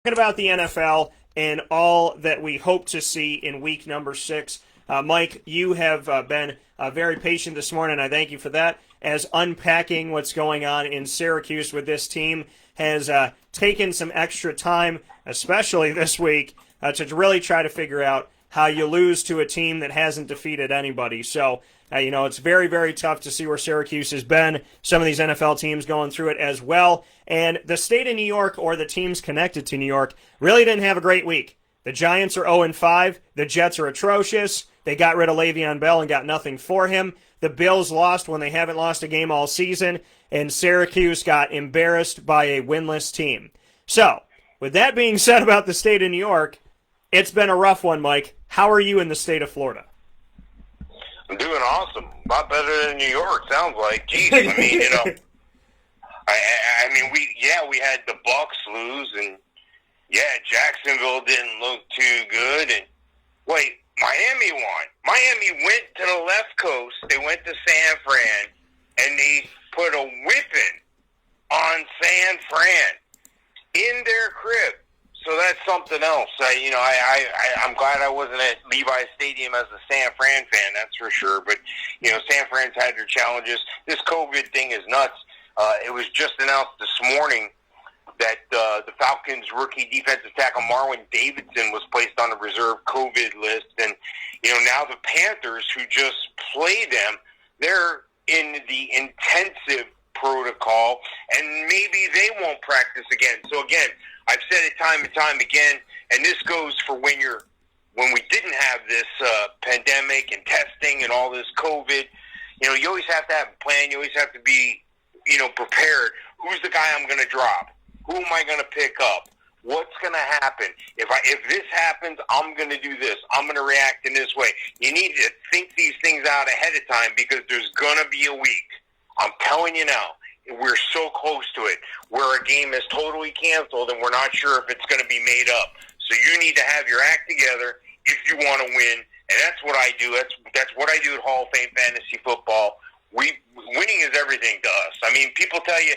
Talking about the NFL and all that we hope to see in week number 6. Mike, you have been very patient this morning. I thank you for that, as unpacking what's going on in Syracuse with this team has taken some extra time, especially this week, to really try to figure out how you lose to a team that hasn't defeated anybody. So, it's very, very tough to see where Syracuse has been. Some of these NFL teams going through it as well. And the state of New York, or the teams connected to New York, really didn't have a great week. The Giants are 0-5. The Jets are atrocious. They got rid of Le'Veon Bell and got nothing for him. The Bills lost when they haven't lost a game all season. And Syracuse got embarrassed by a winless team. So, with that being said about the state of New York, it's been a rough one, Mike. How are you in the state of Florida? I'm doing awesome. A lot better than New York, sounds like. Geez, I mean, we had the Bucks lose, and Jacksonville didn't look too good. And wait, Miami won. Miami went to the left coast. They went to San Fran, and they put a whipping on San Fran in their crib. So that's something else. I'm glad I wasn't at Levi's Stadium as a San Fran fan, that's for sure. But, San Fran's had their challenges. This COVID thing is nuts. It was just announced this morning that the Falcons' rookie defensive tackle Marlon Davidson was placed on the reserve COVID list. And, now the Panthers, who just played them, they're in the intensive protocol, and maybe they won't practice again. So, again, I've said it time and time again, and this goes for when we didn't have this pandemic and testing and all this COVID. You always have to have a plan. You always have to be, prepared. Who's the guy I'm going to drop? Who am I going to pick up? What's going to happen? If this happens, I'm going to do this. I'm going to react in this way. You need to think these things out ahead of time, because there's going to be a week. I'm telling you now. We're so close to it, where a game is totally canceled and we're not sure if it's going to be made up. So you need to have your act together if you want to win, and that's what I do. That's what I do at Hall of Fame Fantasy Football. Winning is everything to us. I mean, people tell you,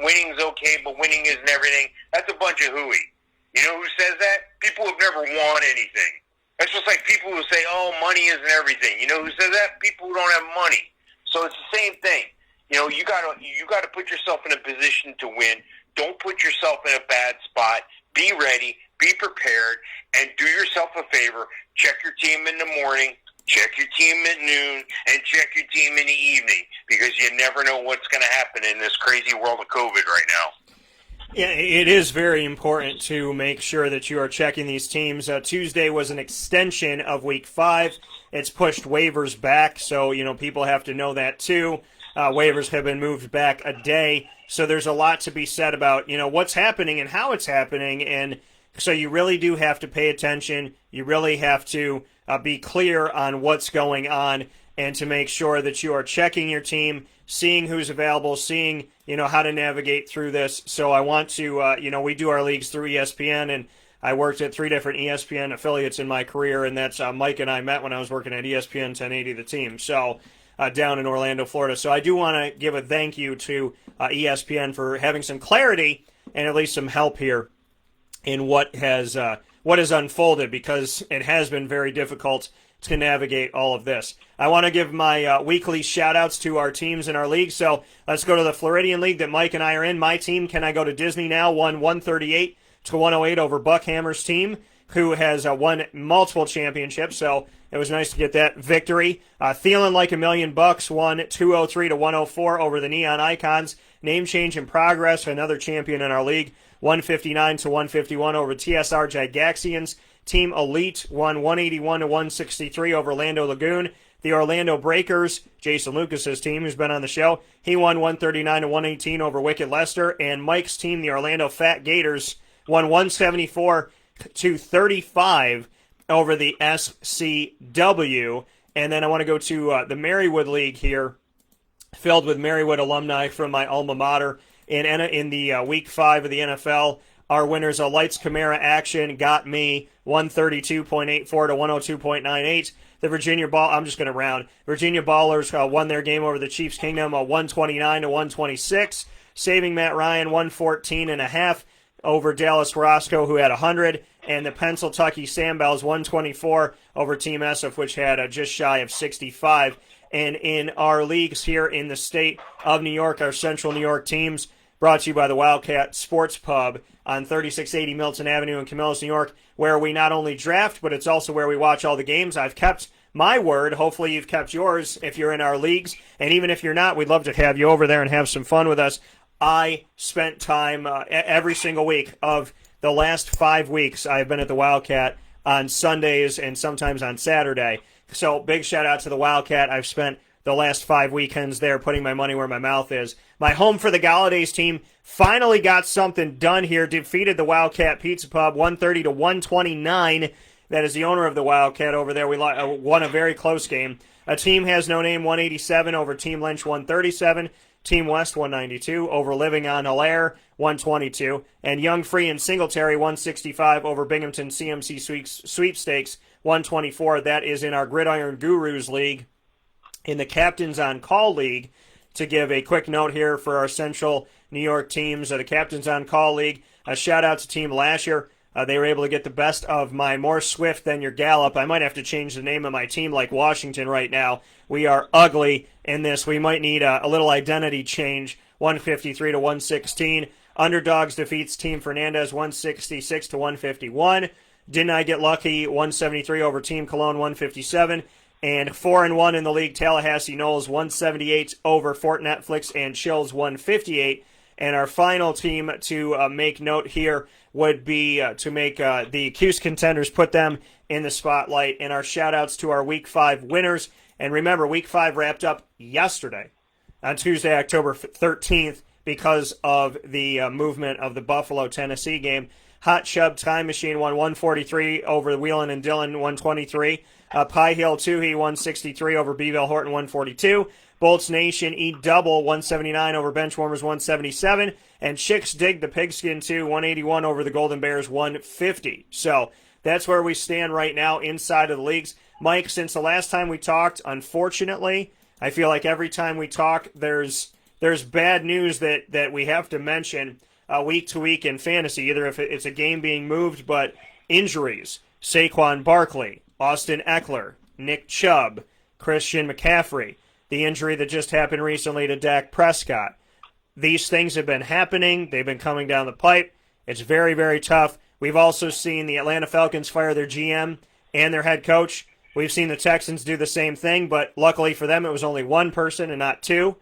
winning's okay, but winning isn't everything. That's a bunch of hooey. You know who says that? People who've never won anything. That's just like people who say, oh, money isn't everything. You know who says that? People who don't have money. So it's the same thing. You gotta put yourself in a position to win. Don't put yourself in a bad spot. Be ready, be prepared, and do yourself a favor. Check your team in the morning, check your team at noon, and check your team in the evening, because you never know what's going to happen in this crazy world of COVID right now. Yeah, it is very important to make sure that you are checking these teams. Tuesday was an extension of Week 5. It's pushed waivers back, so people have to know that too. Waivers have been moved back a day, so there's a lot to be said about what's happening and how it's happening, and so you really do have to pay attention. You really have to be clear on what's going on, and to make sure that you are checking your team, seeing who's available, seeing how to navigate through this. So I want to we do our leagues through ESPN, and I worked at 3 different ESPN affiliates in my career, and that's Mike and I met when I was working at ESPN 1080 The Team. So. Down in Orlando, Florida. So I do want to give a thank you to ESPN for having some clarity and at least some help here in what has unfolded, because it has been very difficult to navigate all of this. I want to give my weekly shout-outs to our teams in our league. So let's go to the Floridian League that Mike and I are in. My team, Can I Go to Disney Now, won 138-108 over Buckhammer's team, who has won multiple championships. So it was nice to get that victory. Feeling Like $1,000,000 won 203-104 over the Neon Icons. Name change in progress, another champion in our league, 159-151 over TSR Gigaxians. Team Elite won 181-163 over Orlando Lagoon. The Orlando Breakers, Jason Lucas's team, who's been on the show, he won 139-118 over Wicked Leicester. And Mike's team, the Orlando Fat Gators, won 174-35 over the SCW. And then I want to go to the Marywood League here, filled with Marywood alumni from my alma mater. In the Week 5 of the NFL, our winners, Lights Camara Action, got me 132.84-102.98. The Virginia Virginia Ballers won their game over the Chiefs Kingdom, 129-126. Saving Matt Ryan, 114.5. over Dallas Roscoe, who had 100, and the Pennsylvania Sandbells 124 over Team SF, which had just shy of 65. And in our leagues here in the state of New York, our Central New York teams, brought to you by the Wildcat Sports Pub on 3680 Milton Avenue in Camillus, New York, where we not only draft, but it's also where we watch all the games. I've kept my word. Hopefully you've kept yours if you're in our leagues. And even if you're not, we'd love to have you over there and have some fun with us. I spent time every single week of the last 5 weeks. I've been at the Wildcat on Sundays and sometimes on Saturday. So big shout out to the Wildcat. I've spent the last 5 weekends there putting my money where my mouth is. My Home for the Galladay team finally got something done here. Defeated the Wildcat Pizza Pub 130-129. That is the owner of the Wildcat over there. We won a very close game. A Team Has No Name 187 over Team Lynch 137. Team West 192 over Living on Hilaire 122. And Young Free and Singletary 165 over Binghamton CMC Sweepstakes 124. That is in our Gridiron Gurus League. In the Captains on Call League, to give a quick note here for our Central New York teams, the Captains on Call League, a shout out to Team Lasher. They were able to get the best of my More Swift Than Your Gallop. I might have to change the name of my team like Washington right now. We are ugly in this. We might need a little identity change. 153-116. Underdogs defeats Team Fernandez 166-151. Didn't I Get Lucky 173 over Team Cologne 157. And 4-1 in the league, Tallahassee Knowles 178 over Fort Netflix and Chills 158. And our final team to make note here would be to make the Cuse contenders, put them in the spotlight. And our shout-outs to our Week 5 winners. And remember, Week 5 wrapped up yesterday on Tuesday, October 13th because of the movement of the Buffalo-Tennessee game. Hot Chub Time Machine won 143 over Wheelan and Dillon 123. Pie Hill Toohey 163 over Beeville Horton 142. Bolts Nation eat double 179 over Benchwarmers 177. And Chicks Dig the Pigskin 2 181 over the Golden Bears 150. So that's where we stand right now inside of the leagues. Mike, since the last time we talked, unfortunately, I feel like every time we talk, there's bad news that we have to mention week to week in fantasy, either if it's a game being moved, but injuries. Saquon Barkley, Austin Eckler, Nick Chubb, Christian McCaffrey, the injury that just happened recently to Dak Prescott. These things have been happening. They've been coming down the pipe. It's very, very tough. We've also seen the Atlanta Falcons fire their GM and their head coach. We've seen the Texans do the same thing, but luckily for them, it was only one person and not two.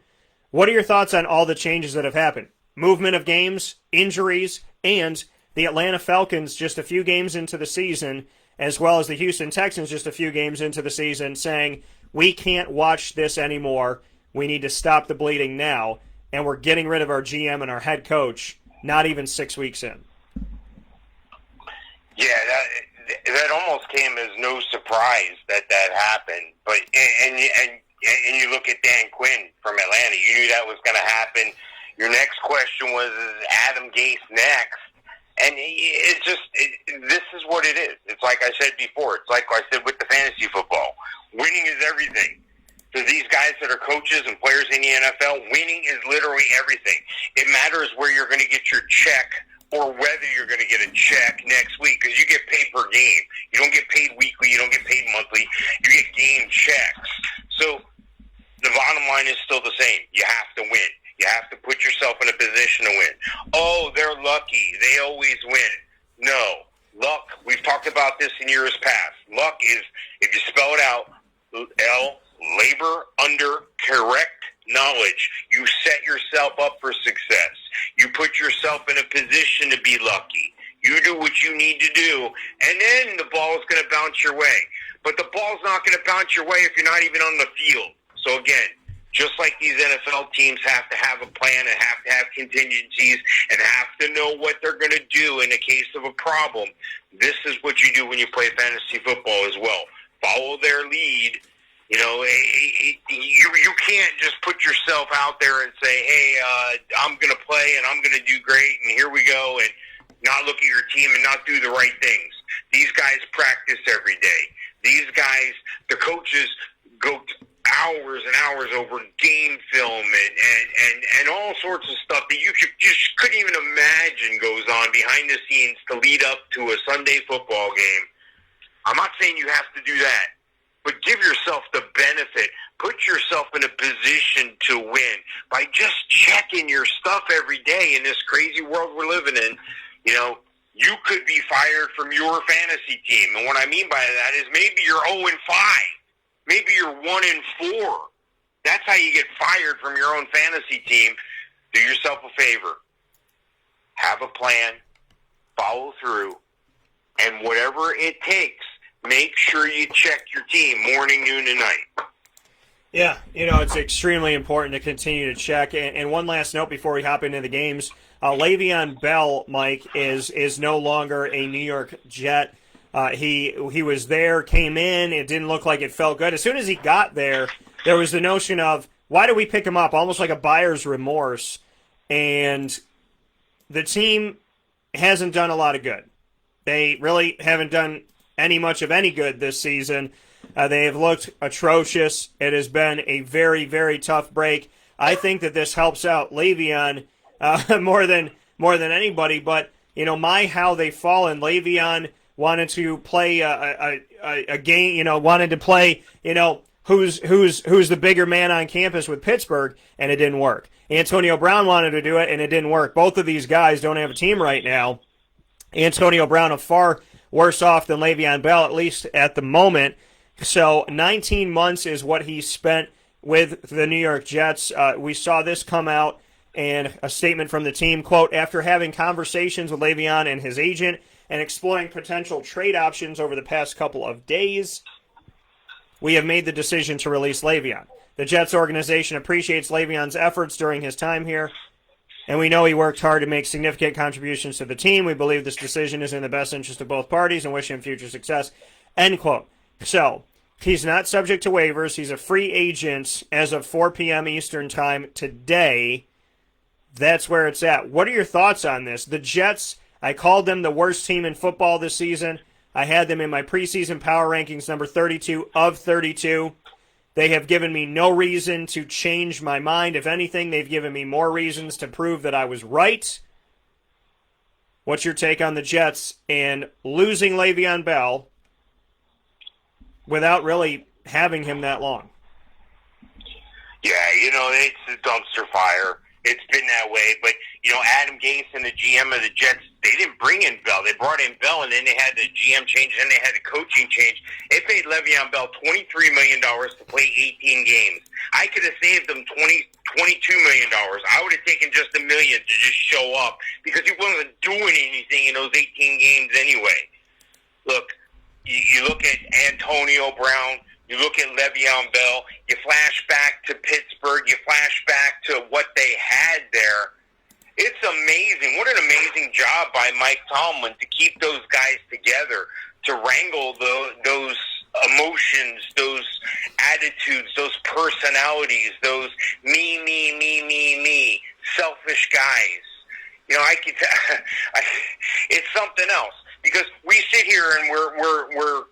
What are your thoughts on all the changes that have happened? Movement of games, injuries, and the Atlanta Falcons just a few games into the season, as well as the Houston Texans just a few games into the season, saying, we can't watch this anymore. We need to stop the bleeding now, and we're getting rid of our GM and our head coach not even 6 weeks in. Yeah, that almost came as no surprise that happened. But and you look at Dan Quinn from Atlanta, you knew that was going to happen. Your next question was, is Adam Gase next? And this is what it is. It's like I said before. It's like I said with the fantasy football. Winning is everything. To these guys that are coaches and players in the NFL, winning is literally everything. It matters where you're going to get your check or whether you're going to get a check next week, because you get paid per game. You don't get paid weekly. You don't get paid monthly. You get game checks. So the bottom line is still the same. You have to win. You have to put yourself in a position to win. Oh, they're lucky. They always win. No. Luck, we've talked about this in years past. Luck is, if you spell it out, labor under correct knowledge. You set yourself up for success. You put yourself in a position to be lucky. You do what you need to do, and then the ball is going to bounce your way. But the ball's not going to bounce your way if you're not even on the field. So again, just like these NFL teams have to have a plan and have to have contingencies and have to know what they're going to do in the case of a problem, this is what you do when you play fantasy football as well. Follow their lead. You know, you can't just put yourself out there and say, hey, I'm going to play and I'm going to do great and here we go, and not look at your team and not do the right things. These guys practice every day. These guys, the coaches, go hours and hours over game film and all sorts of stuff that you just couldn't even imagine goes on behind the scenes to lead up to a Sunday football game. I'm not saying you have to do that, but give yourself the benefit. Put yourself in a position to win by just checking your stuff every day in this crazy world we're living in. You know, you could be fired from your fantasy team. And what I mean by that is maybe you're 0-5. Maybe you're 1-4. That's how you get fired from your own fantasy team. Do yourself a favor. Have a plan. Follow through. And whatever it takes, make sure you check your team morning, noon, and night. Yeah, it's extremely important to continue to check. And one last note before we hop into the games. Le'Veon Bell, Mike, is no longer a New York Jet. He was there, came in. It didn't look like it felt good. As soon as he got there, there was the notion of, why do we pick him up? Almost like a buyer's remorse. And the team hasn't done a lot of good. They really haven't done much of any good this season. They have looked atrocious. It has been a very, very tough break. I think that this helps out Le'Veon more than anybody. But how they've fallen. Le'Veon wanted to play a game. Wanted to play. Who's the bigger man on campus with Pittsburgh, and it didn't work. Antonio Brown wanted to do it, and it didn't work. Both of these guys don't have a team right now. Antonio Brown is far worse off than Le'Veon Bell, at least at the moment. So 19 months is what he spent with the New York Jets. We saw this come out, and a statement from the team, quote, after having conversations with Le'Veon and his agent and exploring potential trade options over the past couple of days, we have made the decision to release Le'Veon. The Jets organization appreciates Le'Veon's efforts during his time here, and we know he worked hard to make significant contributions to the team. We believe this decision is in the best interest of both parties and wish him future success, end quote. So, he's not subject to waivers. He's a free agent as of 4 p.m. Eastern Time today. That's where it's at. What are your thoughts on this? The Jets, I called them the worst team in football this season. I had them in my preseason power rankings, number 32 of 32. They have given me no reason to change my mind. If anything, they've given me more reasons to prove that I was right. What's your take on the Jets and losing Le'Veon Bell without really having him that long? Yeah, it's a dumpster fire. It's been that way. But, Adam Gase and the GM of the Jets, they didn't bring in Bell. They brought in Bell, and then they had the GM change, and then they had the coaching change. They paid Le'Veon Bell $23 million to play 18 games. I could have saved them $22 million. I would have taken just $1 million to just show up because he wasn't doing anything in those 18 games anyway. Look, you look at Antonio Brown, you look at Le'Veon Bell, you flash back to Pittsburgh, you flash back to what they had there. It's amazing. What an amazing job by Mike Tomlin to keep those guys together, to wrangle those emotions, those attitudes, those personalities, those me, selfish guys. It's something else. Because we sit here and we're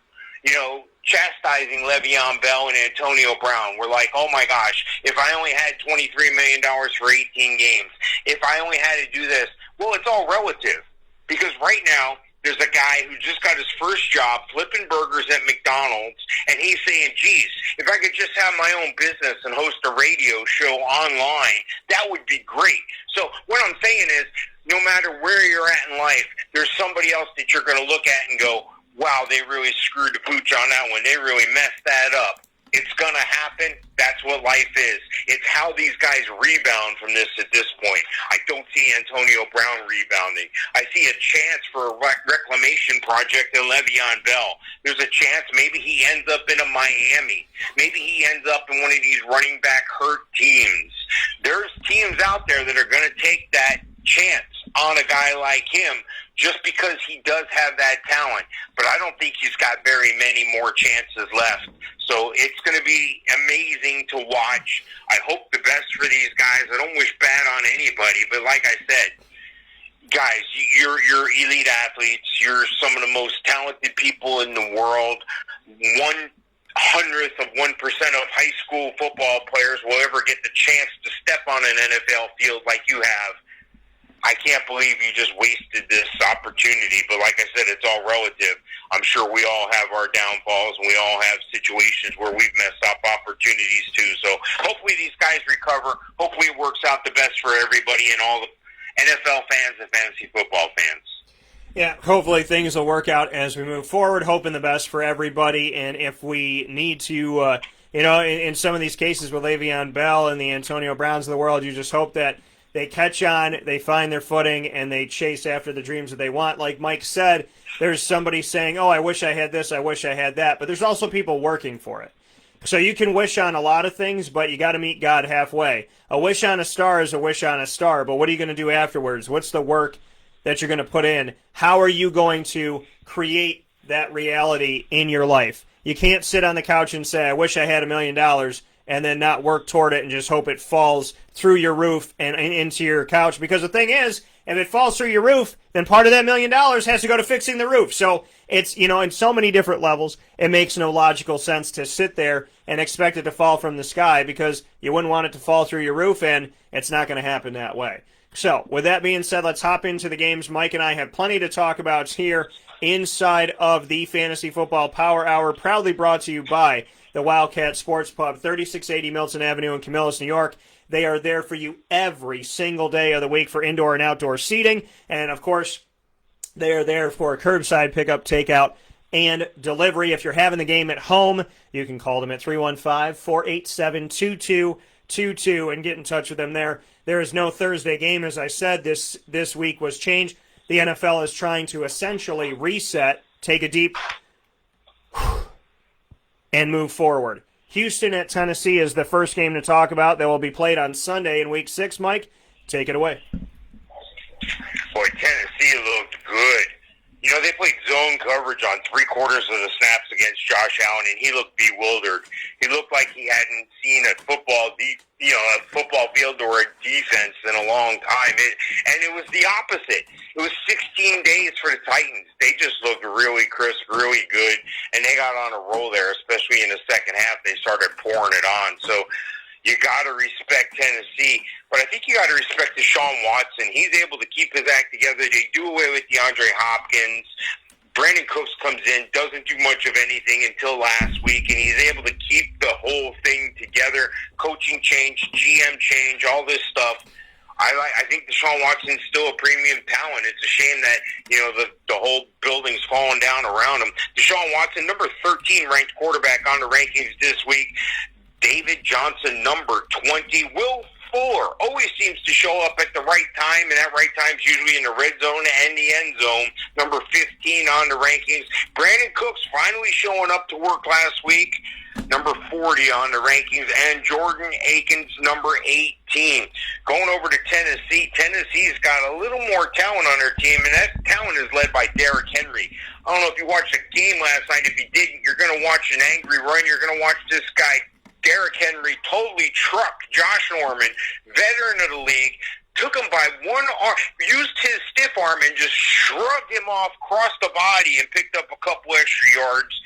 chastising Le'Veon Bell and Antonio Brown. We're like, oh my gosh, if I only had $23 million for 18 games, if I only had to do this. Well, it's all relative. Because right now, there's a guy who just got his first job flipping burgers at McDonald's, and he's saying, geez, if I could just have my own business and host a radio show online, that would be great. So what I'm saying is, no matter where you're at in life, there's somebody else that you're going to look at and go, wow, they really screwed the pooch on that one. They really messed that up. It's going to happen. That's what life is. It's how these guys rebound from this at this point. I don't see Antonio Brown rebounding. I see a chance for a reclamation project in Le'Veon Bell. There's a chance maybe he ends up in a Miami. Maybe he ends up in one of these running back hurt teams. There's teams out there that are going to take that chance on a guy like him just because he does have that talent. But I don't think he's got very many more chances left. So it's going to be amazing to watch. I hope the best for these guys. I don't wish bad on anybody, but like I said, guys, you're elite athletes. You're some of the most talented people in the world. One hundredth of 1% of high school football players will ever get the chance to step on an NFL field like you have. I can't believe you just wasted this opportunity, but like I said, it's all relative. I'm sure we all have our downfalls, and we all have situations where we've messed up opportunities too. So hopefully these guys recover. Hopefully it works out the best for everybody and all the NFL fans and fantasy football fans. Yeah, hopefully things will work out as we move forward, hoping the best for everybody. And if we need to, in some of these cases with Le'Veon Bell and the Antonio Browns of the world, you just hope that they catch on, they find their footing, and they chase after the dreams that they want. Like Mike said, there's somebody saying, oh, I wish I had this, I wish I had that. But there's also people working for it. So you can wish on a lot of things, but you got to meet God halfway. A wish on a star is a wish on a star, but what are you going to do afterwards? What's the work that you're going to put in? How are you going to create that reality in your life? You can't sit on the couch and say, I wish I had $1 million, and then not work toward it and just hope it falls through your roof and into your couch. Because the thing is, if it falls through your roof, then part of that $1 million has to go to fixing the roof. So it's, in so many different levels, it makes no logical sense to sit there and expect it to fall from the sky, because you wouldn't want it to fall through your roof, and it's not going to happen that way. So with that being said, let's hop into the games. Mike and I have plenty to talk about here inside of the Fantasy Football Power Hour, proudly brought to you by the Wildcat Sports Pub, 3680 Milton Avenue in Camillus, New York. They are there for you every single day of the week for indoor and outdoor seating. And, of course, they are there for curbside pickup, takeout, and delivery. If you're having the game at home, you can call them at 315-487-2222 and get in touch with them there. There is no Thursday game, as I said. This week was changed. The NFL is trying to essentially reset, take a deep and move forward. Houston at Tennessee is the first game to talk about that will be played on Sunday in Week 6. Mike, take it away. Boy, Tennessee looked good. They played zone coverage on 3/4 of the snaps against Josh Allen, and he looked bewildered. He looked like he hadn't seen a football field or a defense in a long time. And it was the opposite. It was 16 days for the Titans. They just looked really crisp, really good, and they got on a roll there, especially in the second half. They started pouring it on. So you got to respect Tennessee, but I think you got to respect Deshaun Watson. He's able to keep his act together. They do away with DeAndre Hopkins. Brandon Cooks comes in, doesn't do much of anything until last week, and he's able to keep the whole thing together. Coaching change, GM change, all this stuff. I think Deshaun Watson's still a premium talent. It's a shame that, the whole building's falling down around him. Deshaun Watson, number 13 ranked quarterback on the rankings this week. David Johnson, number 20. Will Fuller always seems to show up at the right time, and that right time's usually in the red zone and the end zone. Number 15 on the rankings. Brandon Cooks finally showing up to work last week. Number 40 on the rankings. And Jordan Akins, number 18. Going over to Tennessee. Tennessee's got a little more talent on their team, and that talent is led by Derrick Henry. I don't know if you watched the game last night. If you didn't, you're going to watch an angry run. You're going to watch this guy, Derrick Henry, totally trucked Josh Norman, veteran of the league, took him by one arm, used his stiff arm and just shrugged him off across the body and picked up a couple extra yards.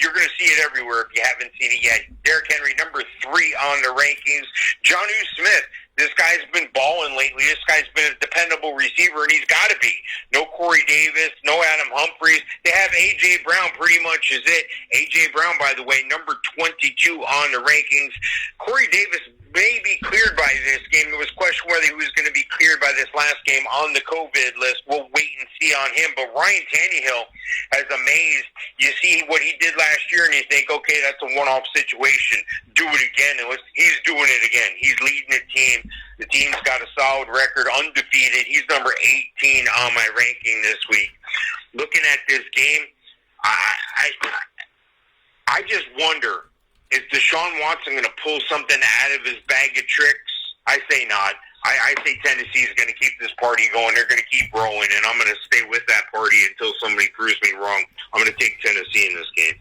You're going to see it everywhere if you haven't seen it yet. Derrick Henry, number 3 on the rankings. Jonnu Smith. This guy's been balling lately. This guy's been a dependable receiver, and he's got to be. No Corey Davis, no Adam Humphries. They have A.J. Brown pretty much is it. A.J. Brown, by the way, number 22 on the rankings. Corey Davis may be cleared by this game. It was questioned whether he was going to be cleared by this last game on the COVID list. We'll wait and see on him. But Ryan Tannehill has amazed. You see what he did last year, and you think, okay, that's a one-off situation. Do it again. And he's doing it again. He's leading the team. The team's got a solid record, undefeated. He's number 18 on my ranking this week. Looking at this game, I just wonder, is Deshaun Watson going to pull something out of his bag of tricks? I say not. I say Tennessee's going to keep this party going. They're going to keep rolling, and I'm going to stay with that party until somebody proves me wrong. I'm going to take Tennessee in this game.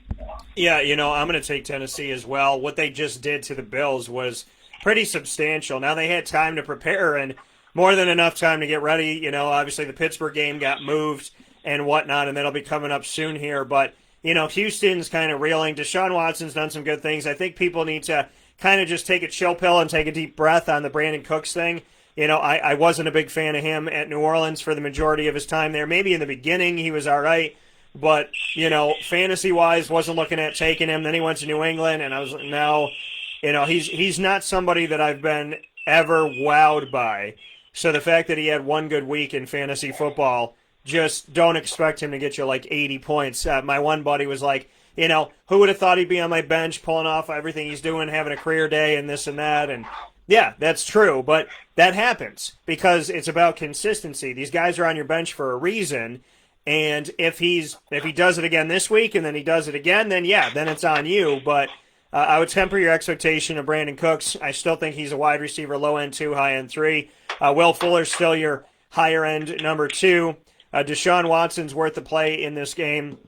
Yeah, I'm going to take Tennessee as well. What they just did to the Bills was pretty substantial. Now they had time to prepare and more than enough time to get ready. Obviously the Pittsburgh game got moved and whatnot, and that'll be coming up soon here. But, Houston's kind of reeling. Deshaun Watson's done some good things. I think people need to kind of just take a chill pill and take a deep breath on the Brandon Cooks thing. I wasn't a big fan of him at New Orleans for the majority of his time there. Maybe in the beginning he was all right, but, fantasy-wise, wasn't looking at taking him. Then he went to New England, and I was now, he's not somebody that I've been ever wowed by. So the fact that he had one good week in fantasy football, just don't expect him to get you like 80 points. My one buddy was like, who would have thought he'd be on my bench pulling off everything he's doing, having a career day and this and that. And yeah, that's true, but that happens because it's about consistency. These guys are on your bench for a reason, and if he does it again this week and then he does it again, then it's on you. But I would temper your expectation of Brandon Cooks. I still think he's a wide receiver, low end 2, high end 3. Will Fuller's still your higher end number 2. Deshaun Watson's worth the play in this game.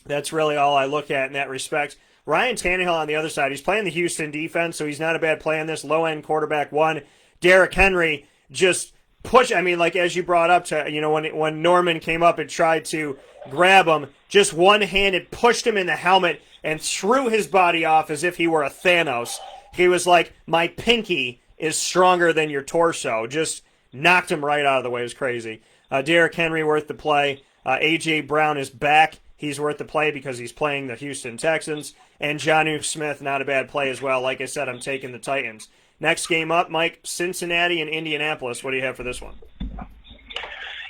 That's really all I look at in that respect. Ryan Tannehill on the other side, he's playing the Houston defense, so he's not a bad play on this. Low-end quarterback 1. Derrick Henry just as you brought up to, when Norman came up and tried to grab him, just one-handed pushed him in the helmet and threw his body off as if he were a Thanos. He was like, my pinky is stronger than your torso. Just knocked him right out of the way. It was crazy. Derrick Henry worth the play. A.J. Brown is back. He's worth the play because he's playing the Houston Texans. And Jonnu Smith, not a bad play as well. Like I said, I'm taking the Titans. Next game up, Mike, Cincinnati and Indianapolis. What do you have for this one?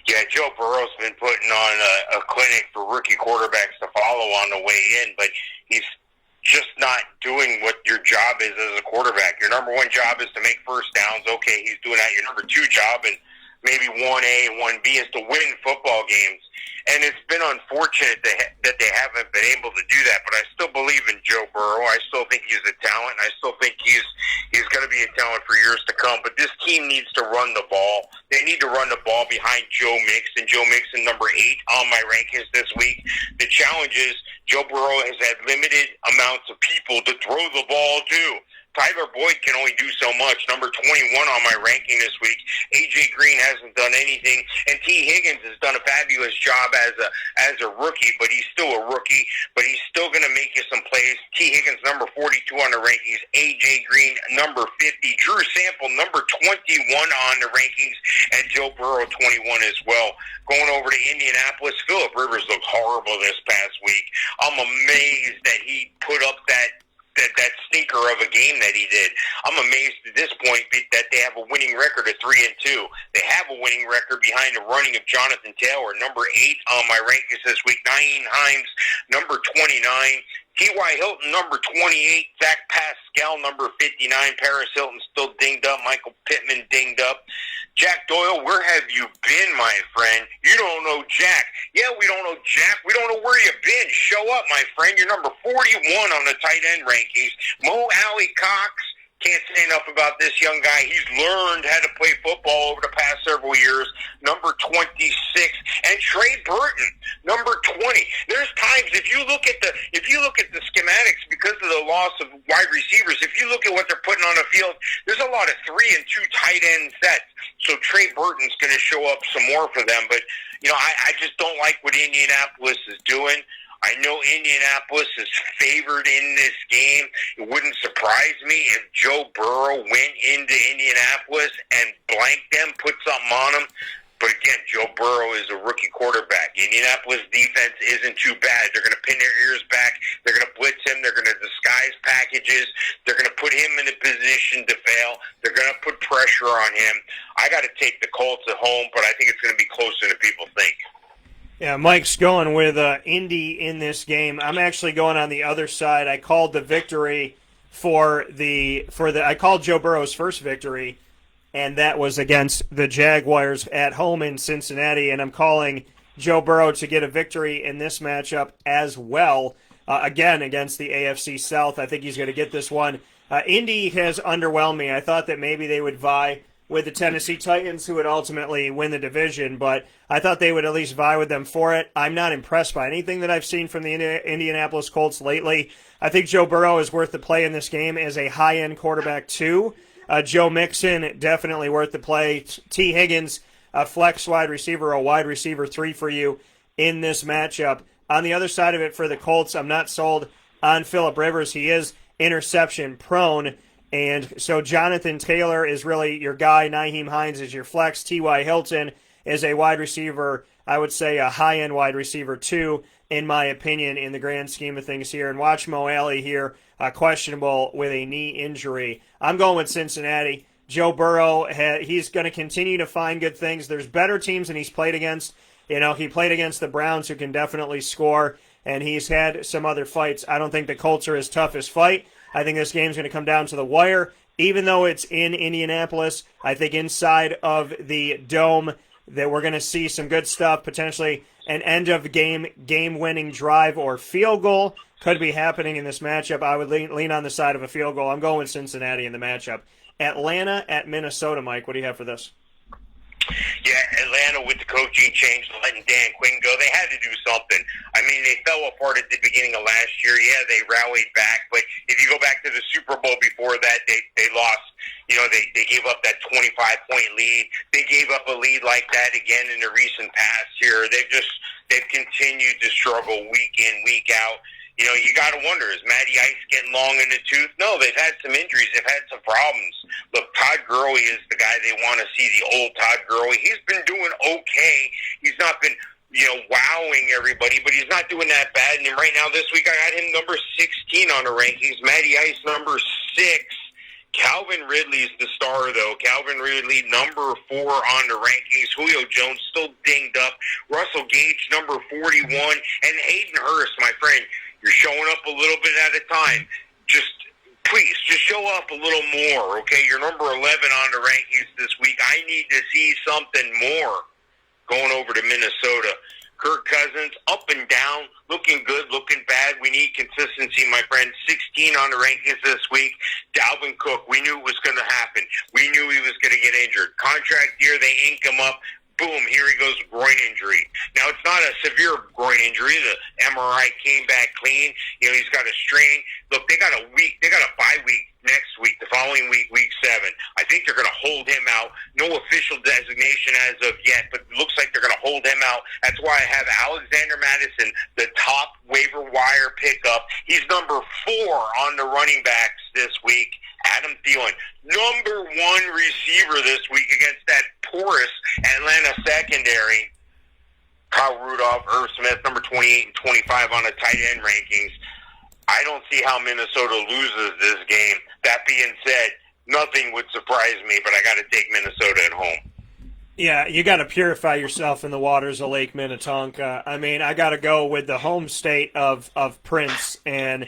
Yeah, Joe Burrow's been putting on a clinic for rookie quarterbacks to follow on the way in, but he's just not doing what your job is as a quarterback. Your number 1 job is to make first downs. Okay, he's doing that. Your number 2 job, and maybe 1A and 1B, is to win football games. And it's been unfortunate that they haven't been able to do that, but I still believe in Joe Burrow. I still think he's a talent. I still think he's going to be a talent for years to come. But this team needs to run the ball. They need to run the ball behind Joe Mixon. Joe Mixon, number 8 on my rankings this week. The challenge is Joe Burrow has had limited amounts of people to throw the ball to. Tyler Boyd can only do so much. Number 21 on my ranking this week. A.J. Green hasn't done anything, and T. Higgins has done a fabulous job as a rookie, but he's still a rookie, but he's still going to make you some plays. T. Higgins, number 42 on the rankings. A.J. Green, number 50. Drew Sample, number 21 on the rankings, and Joe Burrow, 21 as well. Going over to Indianapolis, Phillip Rivers looked horrible this past week. I'm amazed that he put up that stinker of a game that he did. I'm amazed at this point that they have a winning record of 3-2. They have a winning record behind the running of Jonathan Taylor, number 8 on my rankings this week. Nyheim Hines, number 29. T.Y. Hilton, number 28. Zach Pascal, number 59. Paris Hilton still dinged up. Michael Pittman dinged up. Jack Doyle, where have you been, my friend? You don't know Jack. Yeah, we don't know Jack. We don't know where you've been. Show up, my friend. You're number 41 on the tight end rankings. Mo Alley Cox, can't say enough about this young guy. He's learned how to play football over the past several years. Number 26. And Trey Burton, number 20. There's times if you look at the schematics, because of the loss of wide receivers, if you look at what they're putting on the field, there's a lot of 3 and 2 tight end sets. So Trey Burton's going to show up some more for them. But I just don't like what Indianapolis is doing. I know Indianapolis is favored in this game. It wouldn't surprise me if Joe Burrow went into Indianapolis and blanked them, put something on them. But again, Joe Burrow is a rookie quarterback. Indianapolis defense isn't too bad. They're going to pin their ears back. They're going to blitz him. They're going to disguise packages. They're going to put him in a position to fail. They're going to put pressure on him. I got to take the Colts at home, but I think it's going to be closer than people think. Yeah, Mike's going with Indy in this game. I'm actually going on the other side. I called the victory I called Joe Burrow's first victory, and that was against the Jaguars at home in Cincinnati, and I'm calling Joe Burrow to get a victory in this matchup as well, again against the AFC South. I think he's going to get this one. Indy has underwhelmed me. I thought that maybe they would vie with the Tennessee Titans, who would ultimately win the division, but I thought they would at least vie with them for it. I'm not impressed by anything that I've seen from the Indianapolis Colts lately. I think Joe Burrow is worth the play in this game as a high-end quarterback, too. Joe Mixon, definitely worth the play. T. Higgins, a flex wide receiver, a wide receiver 3 for you in this matchup. On the other side of it for the Colts, I'm not sold on Phillip Rivers. He is interception prone. And so Jonathan Taylor is really your guy. Nyheim Hines is your flex. T.Y. Hilton is a wide receiver, I would say a high-end wide receiver too, in my opinion, in the grand scheme of things here. And watch Mo Alley here, questionable with a knee injury. I'm going with Cincinnati. Joe Burrow, he's going to continue to find good things. There's better teams than he's played against. He played against the Browns, who can definitely score, and he's had some other fights. I don't think the Colts are his toughest fight. I think this game's going to come down to the wire. Even though it's in Indianapolis, I think inside of the Dome that we're going to see some good stuff, potentially an end-of-game-winning drive or field goal could be happening in this matchup. I would lean on the side of a field goal. I'm going with Cincinnati in the matchup. Atlanta at Minnesota, Mike. What do you have for this? Yeah, Atlanta with the coaching change, letting Dan Quinn go. They had to do something. I mean, they fell apart at the beginning of last year. Yeah, they rallied back, but if you go back to the Super Bowl before that, they lost. They gave up that 25-point lead. They gave up a lead like that again in the recent past here. They've continued to struggle week in, week out. You got to wonder, is Matty Ice getting long in the tooth? No, they've had some injuries. They've had some problems. Look, Todd Gurley is the guy they want to see, the old Todd Gurley. He's been doing okay. He's not been, wowing everybody, but he's not doing that bad. And right now this week I got him number 16 on the rankings. Matty Ice number 6. Calvin Ridley's the star, though. Calvin Ridley, number 4 on the rankings. Julio Jones still dinged up. Russell Gage, number 41. And Hayden Hurst, my friend, you're showing up a little bit at a time. Please, just show up a little more, okay? You're number 11 on the rankings this week. I need to see something more going over to Minnesota. Kirk Cousins, up and down, looking good, looking bad. We need consistency, my friend. 16 on the rankings this week. Dalvin Cook, we knew it was going to happen. We knew he was going to get injured. Contract year, they ink him up. Boom, here he goes, groin injury. Now, it's not a severe groin injury. The MRI came back clean. He's got a strain. Look, they got a bye week next week, the following week, week 7. I think they're going to hold him out. No official designation as of yet, but it looks like they're going to hold him out. That's why I have Alexander Mattison, the top waiver wire pickup. He's number 4 on the running backs this week. Adam Thielen, number 1 receiver this week against that porous Atlanta secondary. Kyle Rudolph, Irv Smith, number 28 and 25 on the tight end rankings. I don't see how Minnesota loses this game. That being said, nothing would surprise me, but I got to take Minnesota at home. Yeah, you got to purify yourself in the waters of Lake Minnetonka. I mean, I got to go with the home state of Prince and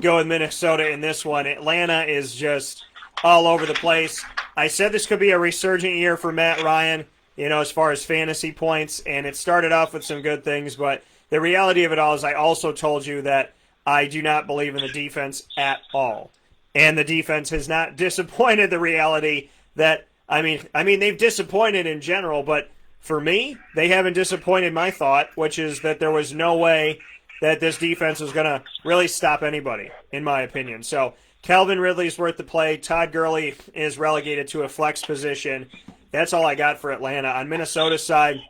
go with Minnesota in this one. Atlanta is just all over the place. I said this could be a resurgent year for Matt Ryan, as far as fantasy points, and it started off with some good things, but the reality of it all is I also told you that I do not believe in the defense at all. And the defense has not disappointed. The reality that, I mean, they've disappointed in general, but for me, they haven't disappointed my thought, which is that there was no way that this defense was going to really stop anybody, in my opinion. So Calvin Ridley's worth the play. Todd Gurley is relegated to a flex position. That's all I got for Atlanta. On Minnesota's side,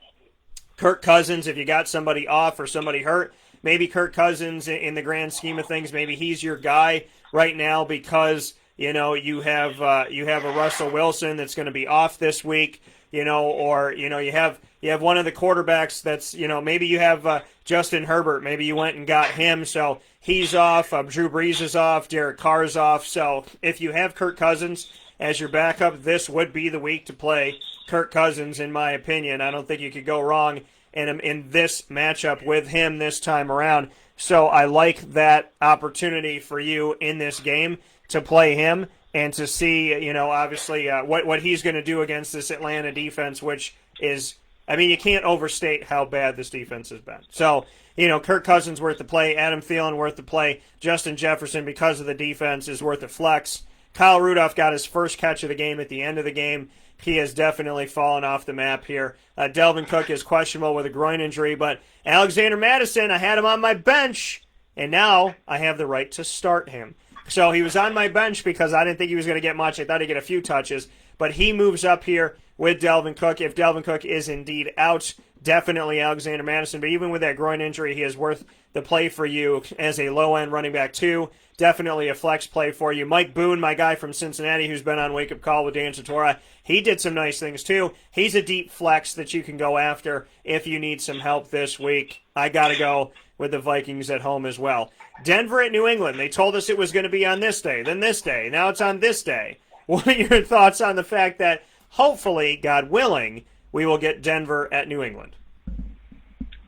Kirk Cousins, if you got somebody off or somebody hurt, maybe Kirk Cousins, in the grand scheme of things, maybe he's your guy right now because, you have a Russell Wilson that's going to be off this week, or, you have one of the quarterbacks that's, maybe you have Justin Herbert. Maybe you went and got him, so he's off. Drew Brees is off. Derek Carr's off. So if you have Kirk Cousins as your backup, this would be the week to play Kirk Cousins, in my opinion. I don't think you could go wrong in this matchup with him this time around. So I like that opportunity for you in this game to play him and to see, obviously what he's going to do against this Atlanta defense, which is, you can't overstate how bad this defense has been. So, Kirk Cousins worth the play, Adam Thielen worth the play, Justin Jefferson, because of the defense, is worth a flex. Kyle Rudolph got his first catch of the game at the end of the game. He has definitely fallen off the map here. Delvin Cook is questionable with a groin injury, but Alexander Mattison, I had him on my bench, and now I have the right to start him. So he was on my bench because I didn't think he was going to get much. I thought he'd get a few touches, but he moves up here with Delvin Cook. If Delvin Cook is indeed out, definitely Alexander Madison. But even with that groin injury, he is worth the play for you as a low-end running back, too. Definitely a flex play for you. Mike Boone, my guy from Cincinnati, who's been on Wake Up Call with Dan Tortora, he did some nice things, too. He's a deep flex that you can go after if you need some help this week. I got to go with the Vikings at home as well. Denver at New England. They told us it was going to be on this day, then this day. Now it's on this day. What are your thoughts on the fact that hopefully, God willing, we will get Denver at New England?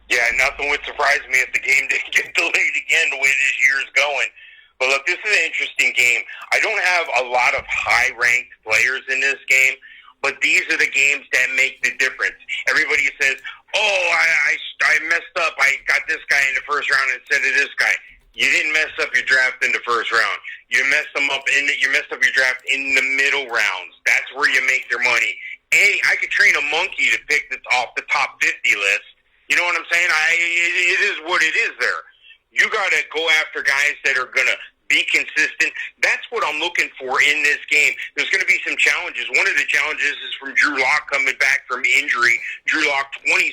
Yeah, nothing would surprise me if the game didn't get delayed again the way this year is going. But look, this is an interesting game. I don't have a lot of high-ranked players in this game, but these are the games that make the difference. Everybody says, oh, I messed up. I got this guy in the first round instead of this guy. You didn't mess up your draft in the first round. You messed up your draft in the middle rounds. That's where you make your money. I could train a monkey to pick this off the top 50 list. You know what I'm saying? It is what it is there. You got to go after guys that are going to be consistent. That's what I'm looking for in this game. There's going to be some challenges. One of the challenges is from Drew Lock coming back from injury. Drew Lock, 27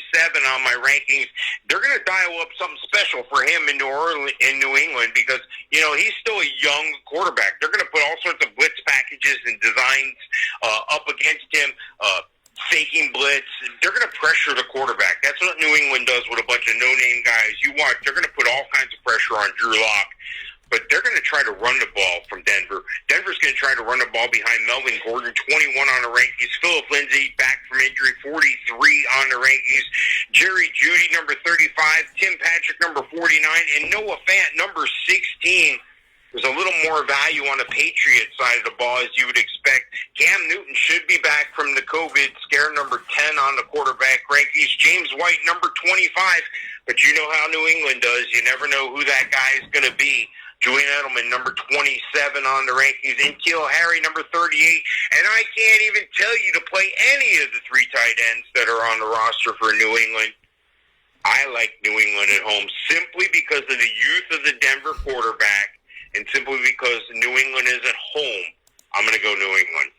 on my rankings. They're going to dial up something special for him in New England because, you know, he's still a young quarterback. They're going to put all sorts of blitz packages and designs up against him, faking blitz. They're going to pressure the quarterback. That's what New England does with a bunch of no-name guys. You watch, they're going to put all kinds of pressure on Drew Lock. But they're going to try to run the ball from Denver. Denver's going to try to run the ball behind Melvin Gordon, 21 on the rankings. Phillip Lindsey, back from injury, 43 on the rankings. Judy, number 35. Tim Patrick, number 49. And Noah Fant, number 16. There's a little more value on the Patriots side of the ball, as you would expect. Cam Newton should be back from the COVID scare, number 10 on the quarterback rankings. James White, number 25. But you know how New England does. You never know who that guy is going to be. Julian Edelman, number 27 on the rankings. N'Keal Harry, number 38. And I can't even tell you to play any of the three tight ends that are on the roster for New England. I like New England at home simply because of the youth of the Denver quarterback and simply because New England is at home. I'm going to go New England.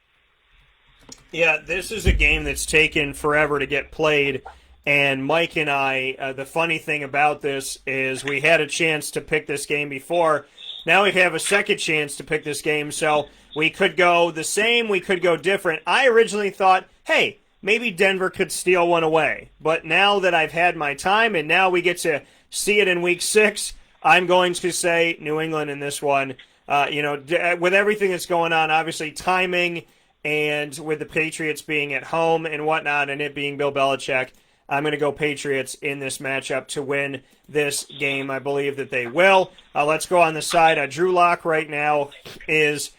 Yeah, this is a game that's taken forever to get played. And Mike and I, the funny thing about this is we had a chance to pick this game before. Now we have a second chance to pick this game, so we could go the same, we could go different. I originally thought, hey, maybe Denver could steal one away. But now that I've had my time and now we get to see it in Week 6, I'm going to say New England in this one. With everything that's going on, obviously timing and with the Patriots being at home and whatnot and it being Bill Belichick, I'm going to go Patriots in this matchup to win this game. I believe that they will. Let's go on the side. Drew Lock right now is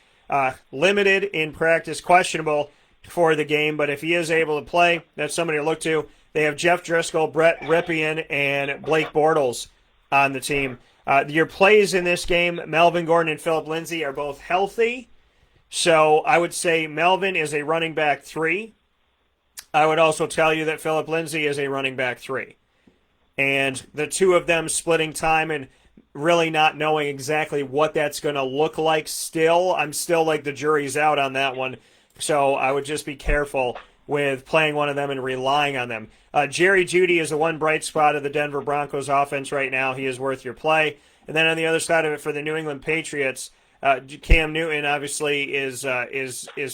limited in practice, questionable for the game, but if he is able to play, that's somebody to look to. They have Jeff Driscoll, Brett Ripien, and Blake Bortles on the team. Your plays in this game, Melvin Gordon and Phillip Lindsey, are both healthy, so I would say Melvin is a running back 3. I would also tell you that Phillip Lindsey is a running back 3. And the two of them splitting time and really not knowing exactly what that's going to look like still. I'm still like the jury's out on that one. So I would just be careful with playing one of them and relying on them. Jerry Judy is the one bright spot of the Denver Broncos offense right now. He is worth your play. And then on the other side of it for the New England Patriots, Cam Newton obviously is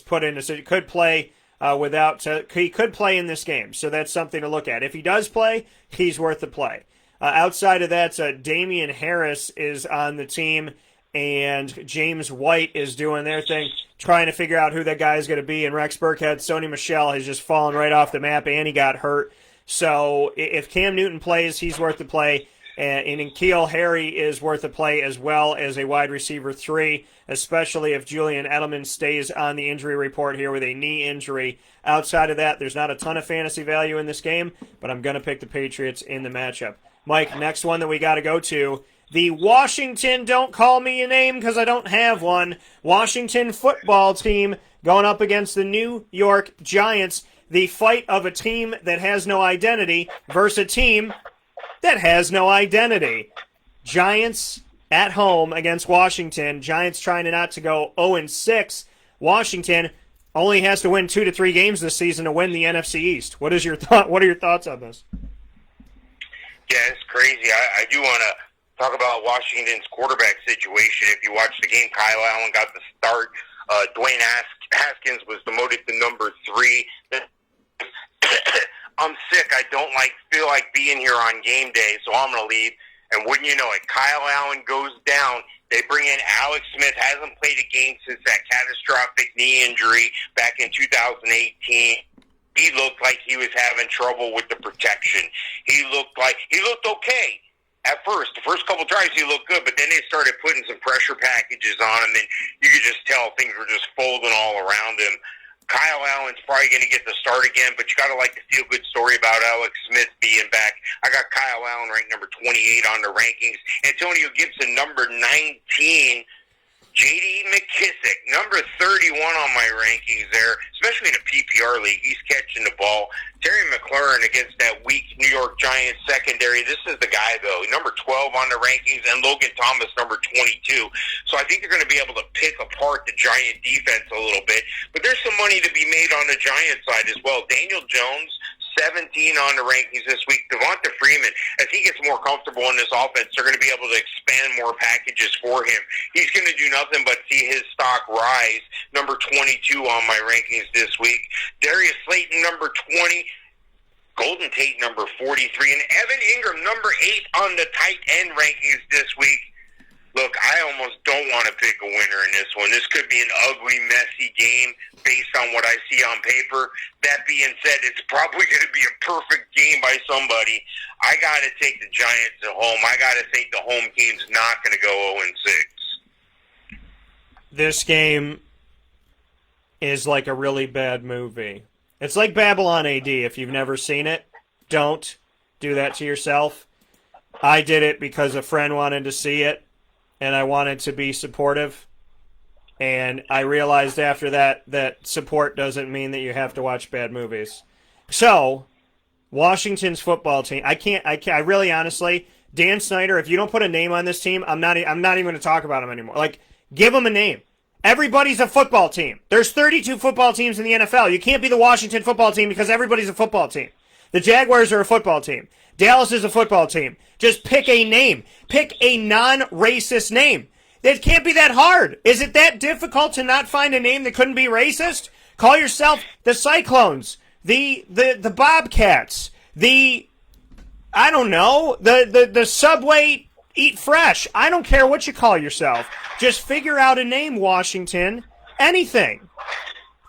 put in, so he could play he could play in this game, so that's something to look at. If he does play, he's worth the play. Outside of that, Damian Harris is on the team, and James White is doing their thing, trying to figure out who that guy is going to be. And Rex Burkhead, Sony Michel has just fallen right off the map, and he got hurt. So if Cam Newton plays, he's worth the play. And N'Keal Harry is worth a play as well as a wide receiver 3, especially if Julian Edelman stays on the injury report here with a knee injury. Outside of that, there's not a ton of fantasy value in this game, but I'm going to pick the Patriots in the matchup. Mike, next one that we got to go to, the Washington, don't call me a name because I don't have one, Washington football team going up against the New York Giants. The fight of a team that has no identity versus a team that has no identity. Giants at home against Washington. Giants trying not to go 0-6. Washington only has to win 2 to 3 games this season to win the NFC East. What is your thought? What are your thoughts on this? Yeah, it's crazy. I do want to talk about Washington's quarterback situation. If you watch the game, Kyle Allen got the start. Dwayne Haskins was demoted to number 3. I'm sick. I don't feel like being here on game day, so I'm going to leave. And wouldn't you know it, Kyle Allen goes down. They bring in Alex Smith, hasn't played a game since that catastrophic knee injury back in 2018. He looked like he was having trouble with the protection. He looked okay at first. The first couple tries he looked good, but then they started putting some pressure packages on him, and you could just tell things were just folding all around him. Kyle Allen's probably going to get the start again, but you got to like the feel-good story about Alex Smith being back. I got Kyle Allen ranked number 28 on the rankings. Antonio Gibson, number 19. J.D. McKissick, number 31 on my rankings there, especially in a PPR league. He's catching the ball. Terry McLaurin against that weak New York Giants secondary. This is the guy, though. Number 12 on the rankings, and Logan Thomas, number 22. So I think they're going to be able to pick apart the Giant defense a little bit. But there's some money to be made on the Giant side as well. Daniel Jones, 17 on the rankings this week. Devonta Freeman, as he gets more comfortable in this offense, they're going to be able to expand more packages for him. He's going to do nothing but see his stock rise. Number 22 on my rankings this week. Darius Slayton, number 20. Golden Tate, number 43. And Evan Ingram, number 8 on the tight end rankings this week. Look, I almost don't want to pick a winner in this one. This could be an ugly, messy game based on what I see on paper. That being said, it's probably going to be a perfect game by somebody. I got to take the Giants at home. I got to think the home team's not going to go 0-6. This game is like a really bad movie. It's like Babylon AD. If you've never seen it, don't do that to yourself. I did it because a friend wanted to see it, and I wanted to be supportive. And I realized after that support doesn't mean that you have to watch bad movies. So, Washington's football team, I really honestly, Dan Snyder, if you don't put a name on this team, I'm not even going to talk about him anymore. Like, give him a name. Everybody's a football team. There's 32 football teams in the NFL. You can't be the Washington football team because everybody's a football team. The Jaguars are a football team. Dallas is a football team. Just pick a name. Pick a non-racist name. It can't be that hard. Is it that difficult to not find a name that couldn't be racist? Call yourself the Cyclones, the Bobcats, the Subway Eat Fresh. I don't care what you call yourself. Just figure out a name, Washington. Anything.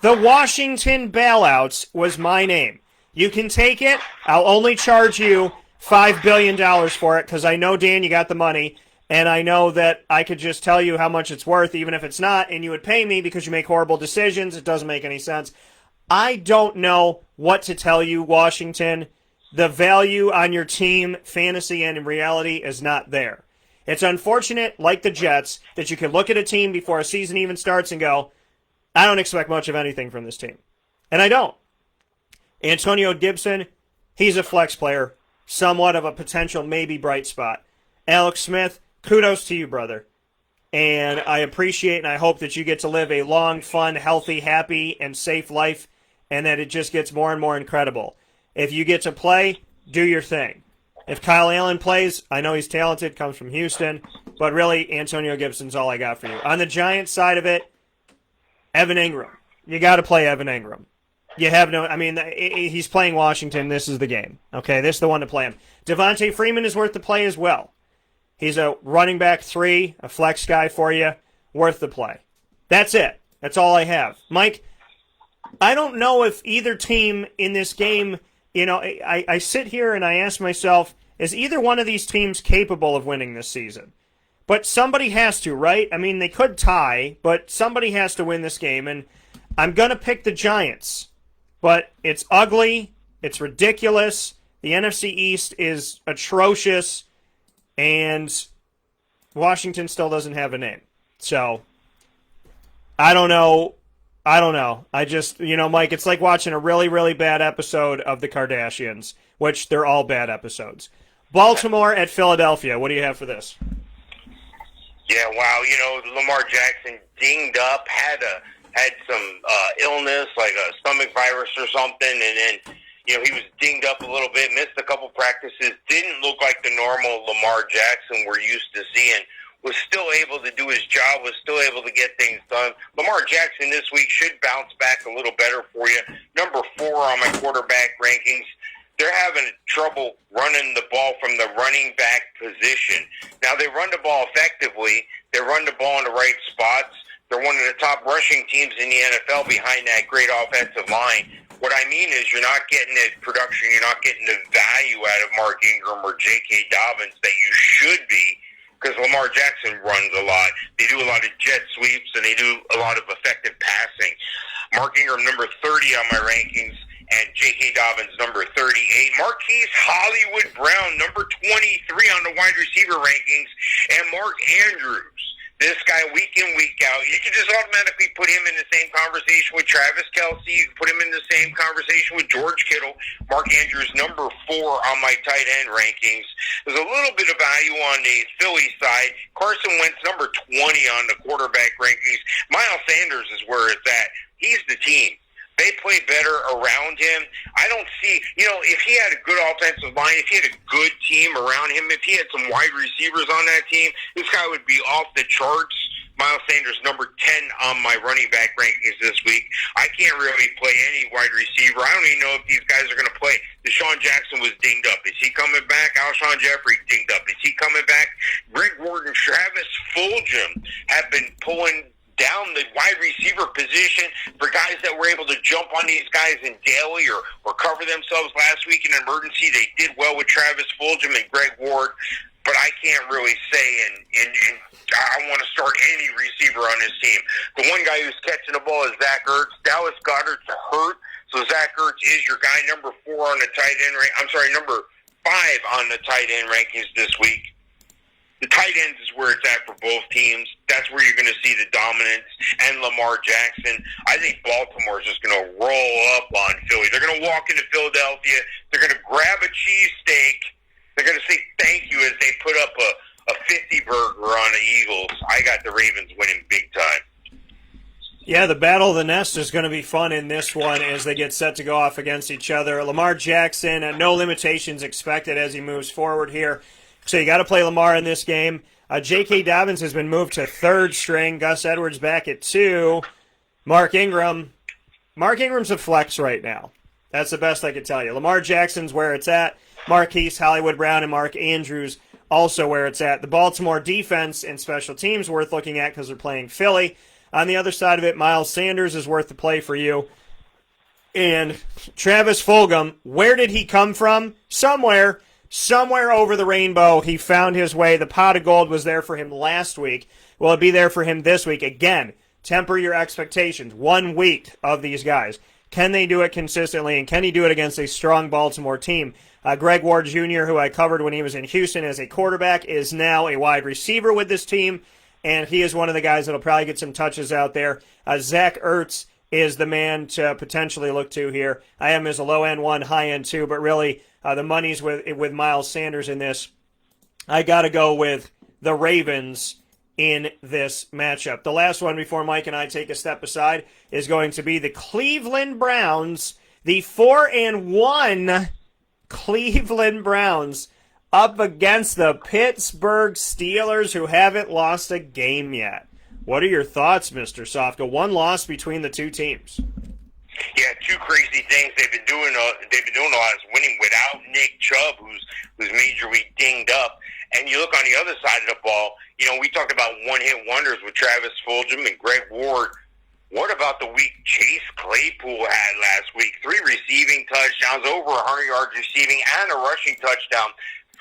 The Washington Bailouts was my name. You can take it. I'll only charge you $5 billion for it because I know, Dan, you got the money, and I know that I could just tell you how much it's worth, even if it's not, and you would pay me because you make horrible decisions. It doesn't make any sense. I don't know what to tell you, Washington. The value on your team, fantasy and in reality, is not there. It's unfortunate, like the Jets, that you can look at a team before a season even starts and go, I don't expect much of anything from this team. And I don't. Antonio Gibson, he's a flex player, somewhat of a potential maybe bright spot. Alex Smith, kudos to you, brother. And I appreciate and I hope that you get to live a long, fun, healthy, happy, and safe life, and that it just gets more and more incredible. If you get to play, do your thing. If Kyle Allen plays, I know he's talented, comes from Houston, but really, Antonio Gibson's all I got for you. On the Giants side of it, Evan Ingram. You got to play Evan Ingram. You have no, he's playing Washington. This is the game. Okay, this is the one to play him. Devonta Freeman is worth the play as well. He's a running back 3, a flex guy for you, worth the play. That's it. That's all I have. Mike, I don't know if either team in this game, I sit here and I ask myself, is either one of these teams capable of winning this season? But somebody has to, right? I mean, they could tie, but somebody has to win this game, and I'm going to pick the Giants. But it's ugly. It's ridiculous. The NFC East is atrocious, and Washington still doesn't have a name. So, I don't know. I just, Mike, it's like watching a really, really bad episode of The Kardashians, which they're all bad episodes. Baltimore at Philadelphia. What do you have for this? Yeah, wow. Lamar Jackson dinged up, had some illness, like a stomach virus or something, and then He was dinged up a little bit, missed a couple practices, didn't look like the normal Lamar Jackson we're used to seeing. Was still able to do his job, was still able to get things done. Lamar Jackson this week should bounce back a little better for you. Number 4 on my quarterback rankings. They're having trouble running the ball from the running back position. Now, they run the ball effectively. They run the ball in the right spots. They're one of the top rushing teams in the NFL behind that great offensive line. What I mean is you're not getting the production, you're not getting the value out of Mark Ingram or J.K. Dobbins that you should be, because Lamar Jackson runs a lot. They do a lot of jet sweeps, and they do a lot of effective passing. Mark Ingram, number 30 on my rankings, and J.K. Dobbins, number 38. Marquise Hollywood Brown, number 23 on the wide receiver rankings, and Mark Andrews. This guy, week in, week out, you can just automatically put him in the same conversation with Travis Kelce. You can put him in the same conversation with George Kittle. Mark Andrews, number 4 on my tight end rankings. There's a little bit of value on the Philly side. Carson Wentz, number 20 on the quarterback rankings. Miles Sanders is where it's at. He's the team. They play better around him. I don't see, if he had a good offensive line, if he had a good team around him, if he had some wide receivers on that team, this guy would be off the charts. Miles Sanders, number 10 on my running back rankings this week. I can't really play any wide receiver. I don't even know if these guys are going to play. Deshaun Jackson was dinged up. Is he coming back? Alshon Jeffrey dinged up. Is he coming back? Greg Ward and Travis Fulgham have been pulling down the wide receiver position for guys that were able to jump on these guys in daily or cover themselves last week in an emergency. They did well with Travis Fulgham and Greg Ward, but I can't really say and I want to start any receiver on this team. The one guy who's catching the ball is Zach Ertz. Dallas Goedert's hurt, so Zach Ertz is your guy, number 4 on the tight end number 5 on the tight end rankings this week. The tight ends is where it's at for both teams. That's where you're going to see the dominance and Lamar Jackson. I think Baltimore is just going to roll up on Philly. They're going to walk into Philadelphia. They're going to grab a cheesesteak. They're going to say thank you as they put up a 50 burger on the Eagles. I got the Ravens winning big time. Yeah, the Battle of the Nest is going to be fun in this one as they get set to go off against each other. Lamar Jackson, no limitations expected as he moves forward here. So you got to play Lamar in this game. J.K. Dobbins has been moved to 3rd string. Gus Edwards back at 2. Mark Ingram's a flex right now. That's the best I could tell you. Lamar Jackson's where it's at. Marquise Hollywood Brown and Mark Andrews also where it's at. The Baltimore defense and special teams worth looking at because they're playing Philly. On the other side of it, Miles Sanders is worth the play for you. And Travis Fulgham, where did he come from? Somewhere over the rainbow, he found his way. The pot of gold was there for him last week. Will it be there for him this week? Again, temper your expectations. 1 week of these guys. Can they do it consistently, and can he do it against a strong Baltimore team? Greg Ward Jr., who I covered when he was in Houston as a quarterback, is now a wide receiver with this team, and he is one of the guys that will probably get some touches out there. Zach Ertz is the man to potentially look to here. I am as a low-end one, high-end two, but really the money's with Miles Sanders in this. I got to go with the Ravens in this matchup. The last one before Mike and I take a step aside is going to be the Cleveland Browns, the 4-1 Cleveland Browns up against the Pittsburgh Steelers, who haven't lost a game yet. What are your thoughts, Mr. Sofka? 1 loss between the two teams. Yeah, 2 crazy things they've been doing. They've been doing a lot is winning without Nick Chubb, who's majorly dinged up. And you look on the other side of the ball. We talked about one-hit wonders with Travis Fulgham and Greg Ward. What about the week Chase Claypool had last week? 3 receiving touchdowns, over 100 yards receiving, and a rushing touchdown.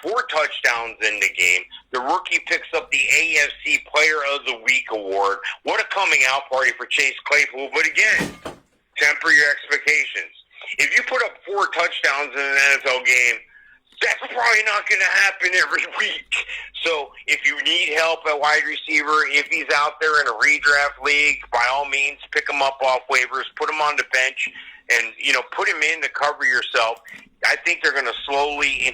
4 touchdowns in the game. The rookie picks up the AFC Player of the Week award. What a coming out party for Chase Claypool. But again, temper your expectations. If you put up 4 touchdowns in an NFL game, that's probably not going to happen every week. So if you need help at wide receiver, if he's out there in a redraft league, by all means, pick him up off waivers, put him on the bench, and put him in to cover yourself. I think they're going to slowly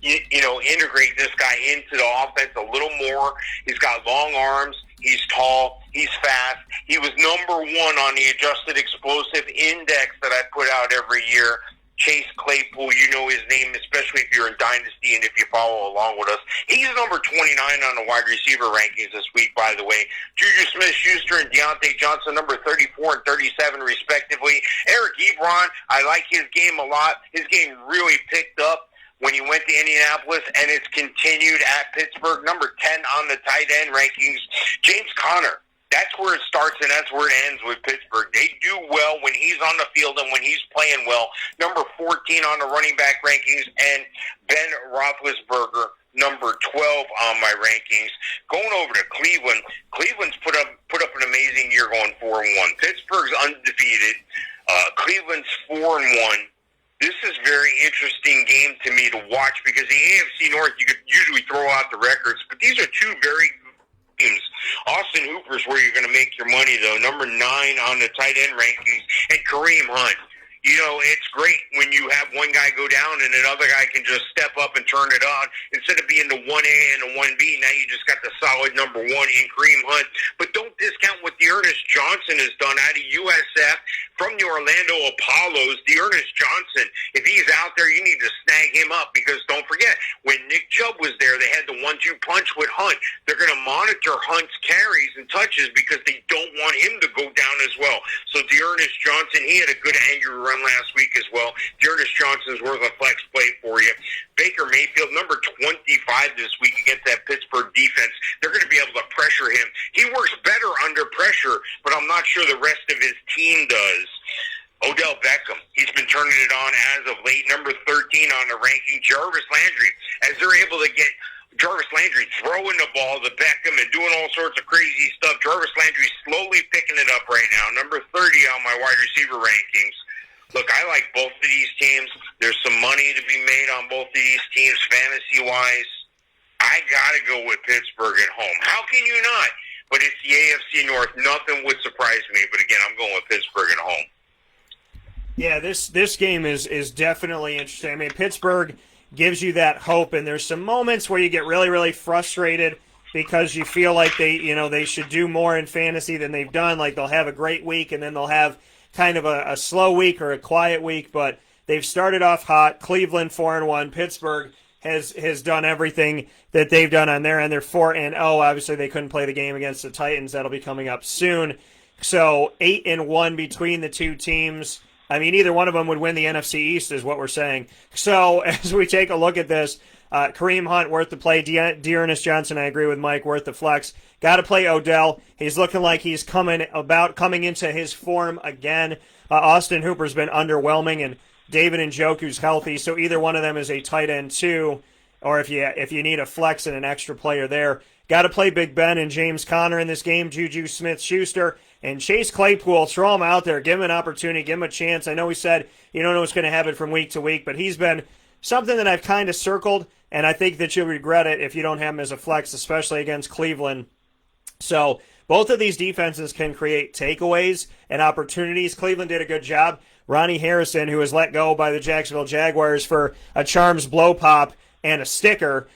integrate this guy into the offense a little more. He's got long arms. He's tall. He's fast. He was number 1 on the adjusted explosive index that I put out every year. Chase Claypool, you know his name, especially if you're in Dynasty and if you follow along with us. He's number 29 on the wide receiver rankings this week, by the way. Juju Smith-Schuster and Deontay Johnson, number 34 and 37, respectively. Eric Ebron, I like his game a lot. His game really picked up when he went to Indianapolis, and it's continued at Pittsburgh. Number 10 on the tight end rankings. James Conner. That's where it starts and that's where it ends with Pittsburgh. They do well when he's on the field and when he's playing well. Number 14 on the running back rankings, and Ben Roethlisberger, number 12 on my rankings. Going over to Cleveland. Cleveland's put up an amazing year going 4-1. Pittsburgh's undefeated. Cleveland's 4-1. This is a very interesting game to me to watch because the AFC North, you could usually throw out the records, but these are two very teams. Austin Hooper's where you're going to make your money, though. Number 9 on the tight end rankings. And Kareem Hunt. You know, it's great when you have one guy go down and another guy can just step up and turn it on. Instead of being the 1A and the 1B, now you just got the solid number 1 in Kareem Hunt. But don't discount what Dearness Johnson has done out of USF from the Orlando Apollos. Dearness Johnson, if he's out there, you need to snag him up because don't forget, when Nick Chubb was there, they had the 1-2 punch with Hunt. They're going to monitor Hunt's carries and touches because they don't want him to go down as well. So Dearness Johnson, he had a good angry run last week as well. Dearness Johnson's worth a flex play for you. Baker Mayfield, number 25 this week against that Pittsburgh defense. They're going to be able to pressure him. He works better under pressure, but I'm not sure the rest of his team does. Odell Beckham, he's been turning it on as of late. Number 13 on the ranking. Jarvis Landry, as they're able to get Jarvis Landry throwing the ball to Beckham and doing all sorts of crazy stuff. Jarvis Landry slowly picking it up right now. Number 30 on my wide receiver rankings. Look, I like both of these teams. There's some money to be made on both of these teams fantasy-wise. I got to go with Pittsburgh at home. How can you not? But it's the AFC North. Nothing would surprise me. But, again, I'm going with Pittsburgh at home. Yeah, this game is definitely interesting. I mean, Pittsburgh gives you that hope, and there's some moments where you get really, really frustrated because you feel like they should do more in fantasy than they've done. Like they'll have a great week, and then they'll have kind of a slow week or a quiet week, but they've started off hot. Cleveland 4-1. Pittsburgh has done everything that they've done on their end. They're 4-0. Obviously, they couldn't play the game against the Titans. That'll be coming up soon. So 8-1 between the two teams. I mean, either one of them would win the NFC East is what we're saying. So as we take a look at this, Kareem Hunt, worth the play. Dearness Johnson, I agree with Mike, worth the flex. Got to play Odell. He's looking like he's coming into his form again. Austin Hooper's been underwhelming, and David Njoku's healthy, so either one of them is a tight end too, or if you need a flex and an extra player there. Got to play Big Ben and James Conner in this game, Juju Smith-Schuster, and Chase Claypool. Throw him out there. Give him an opportunity. Give him a chance. I know we said you don't know what's going to happen from week to week, but he's been something that I've kind of circled, and I think that you'll regret it if you don't have him as a flex, especially against Cleveland. So both of these defenses can create takeaways and opportunities. Cleveland did a good job. Ronnie Harrison, who was let go by the Jacksonville Jaguars for a Charms blow pop and a sticker,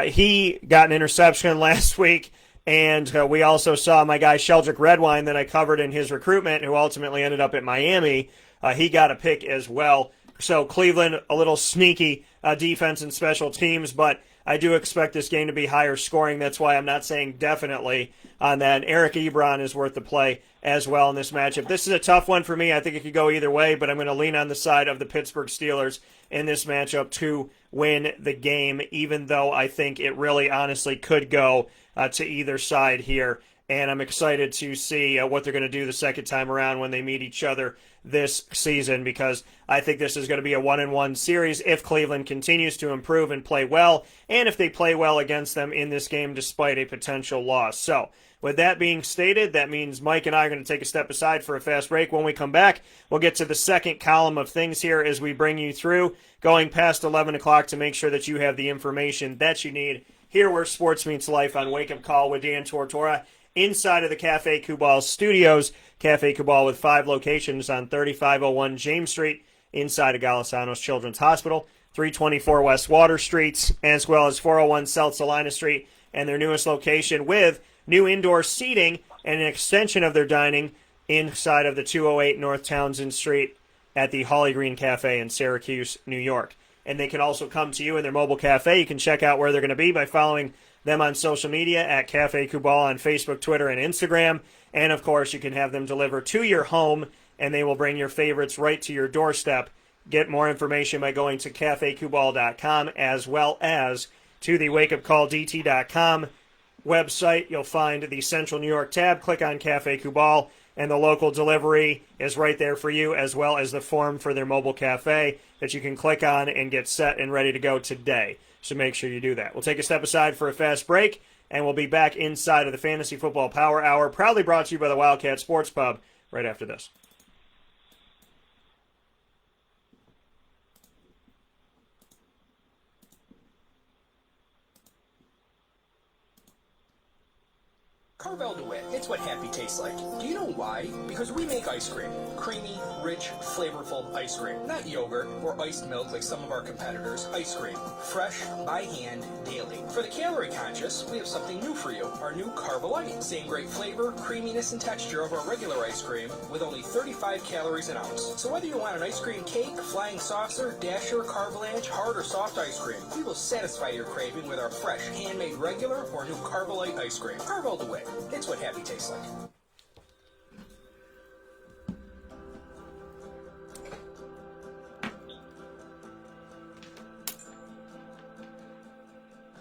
he got an interception last week. And we also saw my guy Sheldrick Redwine that I covered in his recruitment, who ultimately ended up at Miami. He got a pick as well. So Cleveland, a little sneaky defense and special teams, but I do expect this game to be higher scoring. That's why I'm not saying definitely on that. Eric Ebron is worth the play as well in this matchup. This is a tough one for me. I think it could go either way, but I'm going to lean on the side of the Pittsburgh Steelers in this matchup to win the game, even though I think it really honestly could go to either side here. And I'm excited to see what they're going to do the second time around when they meet each other this season, because I think this is going to be a 1-1 series if Cleveland continues to improve and play well, and if they play well against them in this game despite a potential loss. So, with that being stated, that means Mike and I are going to take a step aside for a fast break. When we come back, we'll get to the second column of things here as we bring you through, going past 11 o'clock to make sure that you have the information that you need here where sports meets life on Wake Up Call with Dan Tortora, inside of the Cafe Kubal studios. Cafe Kubal with 5 locations on 3501 James Street, inside of Golisano's Children's Hospital, 324 West Water Street, as well as 401 South Salina Street, and their newest location with new indoor seating and an extension of their dining inside of the 208 North Townsend Street at the Holly Green Cafe in Syracuse, New York. And they can also come to you in their mobile cafe. You can check out where they're going to be by following them on social media at Cafe Kubal on Facebook, Twitter, and Instagram. And, of course, you can have them deliver to your home, and they will bring your favorites right to your doorstep. Get more information by going to cafekubal.com as well as to the WakeUpCallDT.com website. You'll find the Central New York tab. Click on Cafe Kubal, and the local delivery is right there for you, as well as the form for their mobile cafe that you can click on and get set and ready to go today. So make sure you do that. We'll take a step aside for a fast break, and we'll be back inside of the Fantasy Football Power Hour, proudly brought to you by the Wildcat Sports Pub, right after this. Carvel DeWitt, it's what happy tastes like. Do you know why? Because we make ice cream. Creamy, rich, flavorful ice cream. Not yogurt or iced milk like some of our competitors. Ice cream. Fresh, by hand, daily. For the calorie conscious, we have something new for you. Our new Carvelite. Same great flavor, creaminess, and texture of our regular ice cream with only 35 calories an ounce. So whether you want an ice cream cake, flying saucer, dasher, carvalanche, hard or soft ice cream, we will satisfy your craving with our fresh, handmade regular or new Carvelite ice cream. Carvel DeWitt. It's what happy tastes like.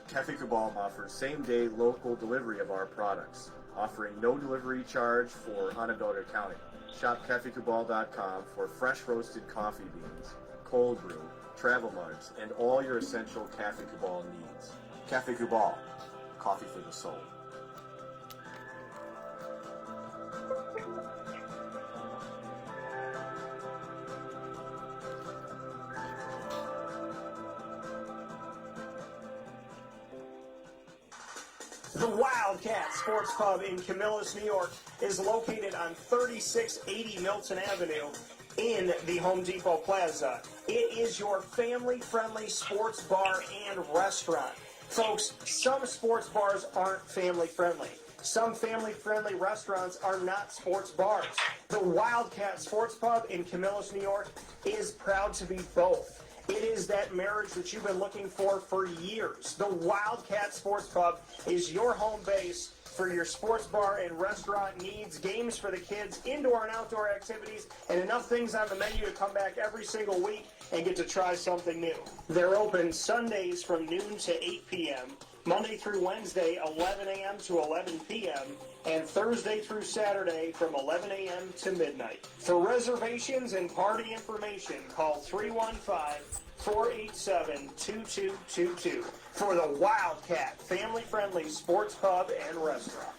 Cafe Kubal offers same-day local delivery of our products, offering no delivery charge for unadulterated accounting. Shop cafekubal.com for fresh roasted coffee beans, cold brew, travel mugs, and all your essential Cafe Kubal needs. Cafe Kubal, coffee for the soul. The Wildcat Sports Pub in Camillus, New York is located on 3680 Milton Avenue in the Home Depot Plaza. It is your family-friendly sports bar and restaurant. Folks, some sports bars aren't family-friendly. Some family-friendly restaurants are not sports bars. The Wildcat Sports Pub in Camillus, New York is proud to be both. It is that marriage that you've been looking for years. The Wildcat Sports Pub is your home base for your sports bar and restaurant needs, games for the kids, indoor and outdoor activities, and enough things on the menu to come back every single week and get to try something new. They're open Sundays from noon to 8 p.m., Monday through Wednesday, 11 a.m. to 11 p.m., and Thursday through Saturday from 11 a.m. to midnight. For reservations and party information, call 315-487-2222 for the Wildcat family-friendly sports pub and restaurant.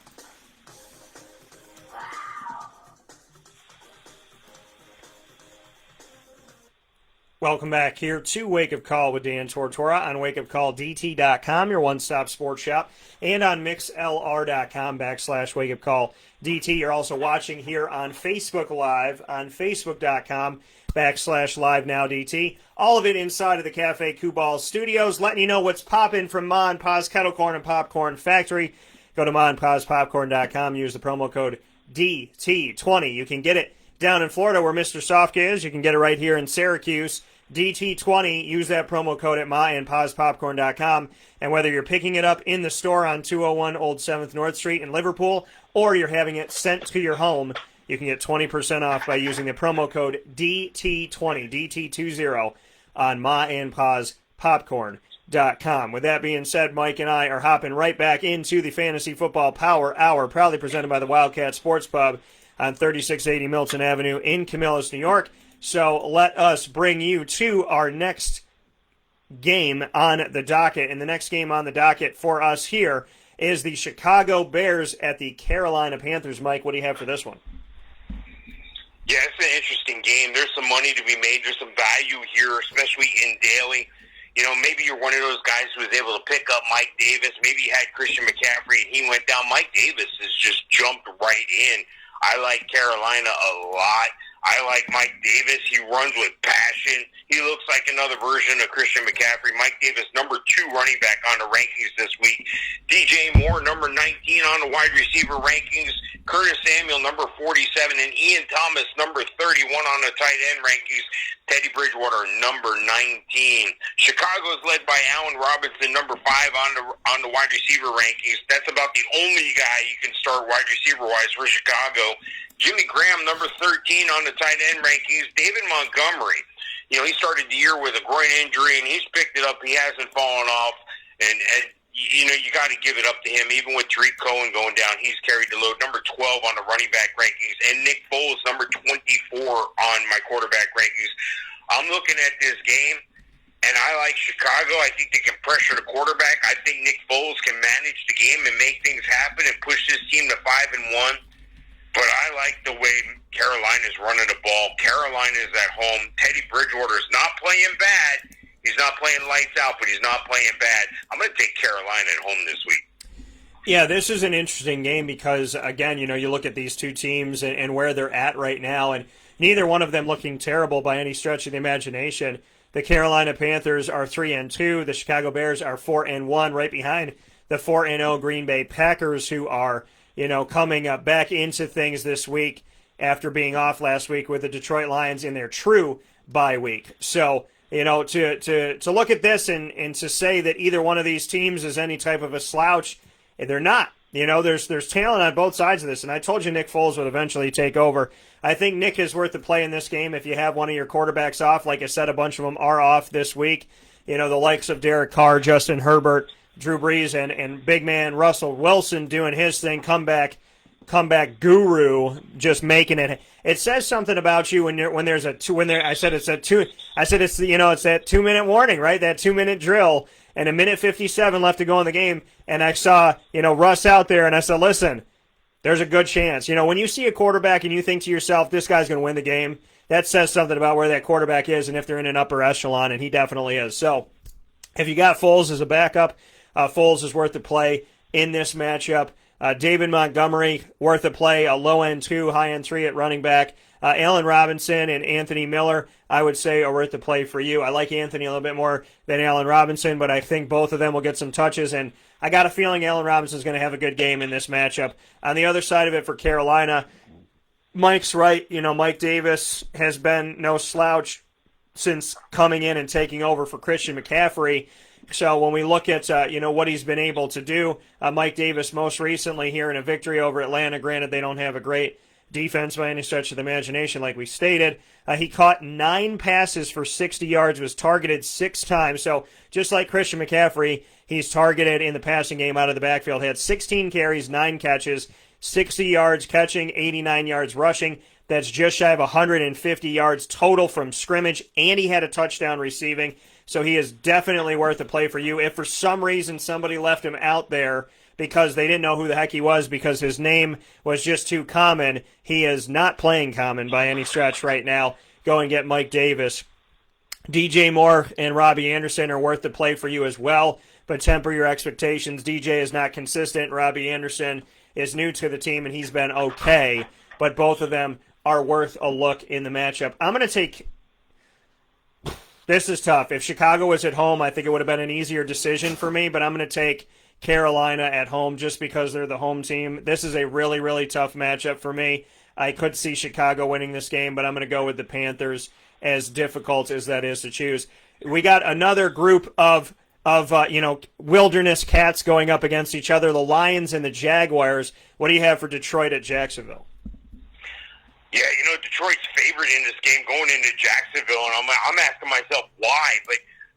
Welcome back here to Wake Up Call with Dan Tortora on WakeUpCallDT.com, your one-stop sports shop, and on MixLR.com/WakeUpCallDT. You're also watching here on Facebook Live on Facebook.com/LiveNowDT. All of it inside of the Cafe Kubal Studios, letting you know what's popping from Ma and Pa's Kettle Corn and Popcorn Factory. Go to maandpaspopcorn.com, use the promo code DT20. You can get it down in Florida where Mr. Sofka is. You can get it right here in Syracuse. DT20, use that promo code at maandpaspopcorn.com. And whether you're picking it up in the store on 201 Old 7th North Street in Liverpool or you're having it sent to your home, you can get 20% off by using the promo code DT20, DT20 on maandpaspopcorn.com. With that being said, Mike and I are hopping right back into the Fantasy Football Power Hour, proudly presented by the Wildcat Sports Pub on 3680 Milton Avenue in Camillus, New York. So let us bring you to our next game on the docket. And the next game on the docket for us here is the Chicago Bears at the Carolina Panthers. Mike, what do you have for this one? Yeah, it's an interesting game. There's some money to be made. There's some value here, especially in daily. You know, maybe you're one of those guys who was able to pick up Mike Davis. Maybe you had Christian McCaffrey and he went down. Mike Davis has just jumped right in. I like Carolina a lot. I like Mike Davis. He runs with passion. He looks like another version of Christian McCaffrey. Mike Davis, number 2 running back on the rankings this week. DJ Moore, number 19 on the wide receiver rankings. Curtis Samuel, number 47, and Ian Thomas, number 31 on the tight end rankings. Teddy Bridgewater, number 19. Chicago is led by Allen Robinson, number 5 on the wide receiver rankings. That's about the only guy you can start wide receiver-wise for Chicago. Jimmy Graham, number 13 on the tight end rankings. David Montgomery, he started the year with a groin injury, and he's picked it up. He hasn't fallen off, and you got to give it up to him. Even with Tariq Cohen going down, he's carried the load. Number 12 on the running back rankings, and Nick Foles, number 24 on my quarterback rankings. I'm looking at this game, and I like Chicago. I think they can pressure the quarterback. I think Nick Foles can manage the game and make things happen and push this team to 5-1. But I like the way Carolina's running the ball. Carolina's at home. Teddy Bridgewater's not playing bad. He's not playing lights out, but he's not playing bad. I'm going to take Carolina at home this week. Yeah, this is an interesting game because, again, you look at these two teams and where they're at right now, and neither one of them looking terrible by any stretch of the imagination. The Carolina Panthers are 3-2. The Chicago Bears are 4-1, right behind the 4-0 Green Bay Packers, who are coming back into things this week after being off last week with the Detroit Lions in their true bye week. So, to look at this and to say that either one of these teams is any type of a slouch, they're not. There's talent on both sides of this, and I told you Nick Foles would eventually take over. I think Nick is worth the play in this game if you have one of your quarterbacks off. Like I said, a bunch of them are off this week. The likes of Derek Carr, Justin Herbert, Drew Brees, and big man Russell Wilson doing his thing, comeback guru, just making it. It says something about you it's that 2-minute warning, right? That 2-minute drill, and 1:57 left to go in the game, and I saw Russ out there, and I said, listen, there's a good chance. When you see a quarterback and you think to yourself, this guy's going to win the game, that says something about where that quarterback is and if they're in an upper echelon, and he definitely is. So if you got Foles as a backup, Foles is worth the play in this matchup. David Montgomery, worth a play, a low-end 2, high-end 3 at running back. Allen Robinson and Anthony Miller, I would say, are worth the play for you. I like Anthony a little bit more than Allen Robinson, but I think both of them will get some touches, and I got a feeling Allen Robinson's going to have a good game in this matchup. On the other side of it for Carolina, Mike's right. Mike Davis has been no slouch since coming in and taking over for Christian McCaffrey. So when we look at, what he's been able to do, Mike Davis most recently here in a victory over Atlanta, granted they don't have a great defense by any stretch of the imagination like we stated, he caught 9 passes for 60 yards, was targeted 6 times. So just like Christian McCaffrey, he's targeted in the passing game out of the backfield. Had 16 carries, 9 catches, 60 yards catching, 89 yards rushing. That's just shy of 150 yards total from scrimmage, and he had a touchdown receiving. So he is definitely worth a play for you. If for some reason somebody left him out there because they didn't know who the heck he was because his name was just too common, he is not playing common by any stretch right now. Go and get Mike Davis. DJ Moore and Robbie Anderson are worth the play for you as well, but temper your expectations. DJ is not consistent. Robbie Anderson is new to the team, and he's been okay, but both of them are worth a look in the matchup. I'm going to take... This is tough. If Chicago was at home, I think it would have been an easier decision for me, but I'm going to take Carolina at home just because they're the home team. This is a really, really tough matchup for me. I could see Chicago winning this game, but I'm going to go with the Panthers, as difficult as that is to choose. We got another group of wilderness cats going up against each other, the Lions and the Jaguars. What do you have for Detroit at Jacksonville? Yeah, Detroit's favored in this game going into Jacksonville, and I'm asking myself why. But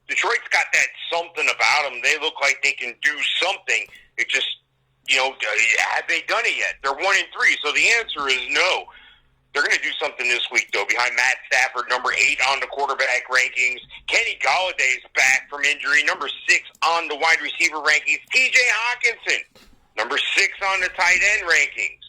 Detroit's got that something about them. They look like they can do something. It just, have they done it yet? They're 1-3, so the answer is no. They're going to do something this week, though, behind Matt Stafford, number 8 on the quarterback rankings. Kenny Galladay's back from injury, number 6 on the wide receiver rankings. T.J. Hawkinson, number 6 on the tight end rankings.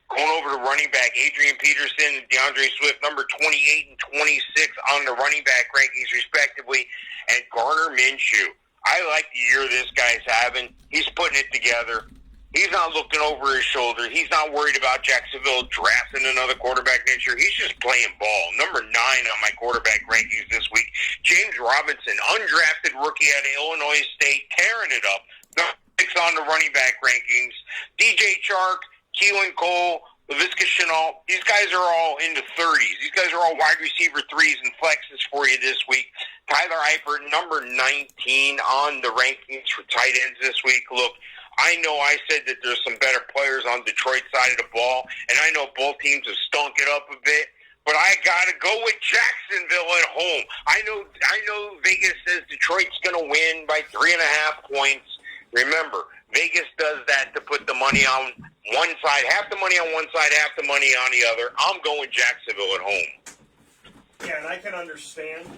Going over to running back, Adrian Peterson and DeAndre Swift, number 28 and 26 on the running back rankings, respectively, and Gardner Minshew. I like the year this guy's having. He's putting it together. He's not looking over his shoulder. He's not worried about Jacksonville drafting another quarterback next year. He's just playing ball. Number 9 on my quarterback rankings this week, James Robinson, undrafted rookie out of Illinois State, tearing it up. Number 6 on the running back rankings. DJ Chark, Keelan Cole, Laviska Shenault, these guys are all in the 30s. These guys are all wide receiver 3s and flexes for you this week. Tyler Eifert, number 19 on the rankings for tight ends this week. Look, I know I said that there's some better players on Detroit's side of the ball, and I know both teams have stunk it up a bit, but I got to go with Jacksonville at home. I know Vegas says Detroit's going to win by 3.5 points. Remember, Vegas does that to put the money on one side, half the money on one side, half the money on the other. I'm going Jacksonville at home. Yeah, and I can understand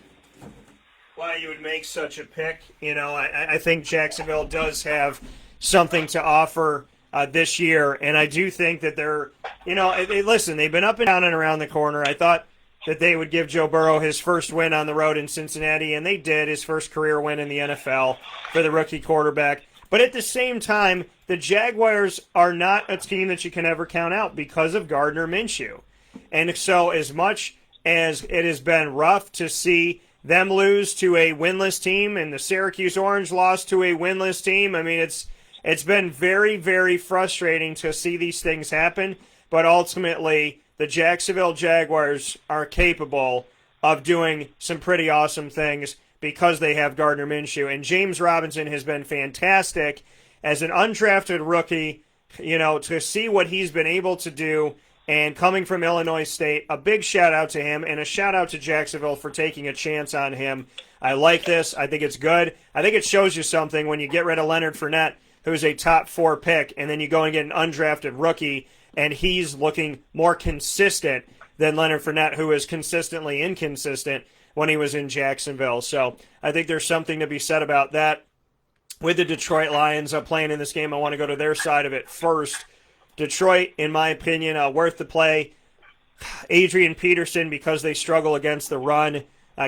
why you would make such a pick. You know, I think Jacksonville does have something to offer this year, and I do think that they're, you know, listen, they've been up and down and around the corner. I thought that they would give Joe Burrow his first win on the road in Cincinnati, and they did, his first career win in the NFL for the rookie quarterback. But at the same time, the Jaguars are not a team that you can ever count out because of Gardner Minshew. And so as much as it has been rough to see them lose to a winless team and the Syracuse Orange lost to a winless team, I mean, it's been very, very frustrating to see these things happen. But ultimately, the Jacksonville Jaguars are capable of doing some pretty awesome things because they have Gardner Minshew. And James Robinson has been fantastic as an undrafted rookie, you know, to see what he's been able to do. And coming from Illinois State, a big shout-out to him and a shout-out to Jacksonville for taking a chance on him. I like this. I think it's good. I think it shows you something when you get rid of Leonard Fournette, who's a top 4 pick, and then you go and get an undrafted rookie, and he's looking more consistent than Leonard Fournette, who is consistently inconsistent when he was in Jacksonville. So I think there's something to be said about that. With the Detroit Lions playing in this game, I want to go to their side of it first. Detroit, in my opinion, worth the play. Adrian Peterson, because they struggle against the run.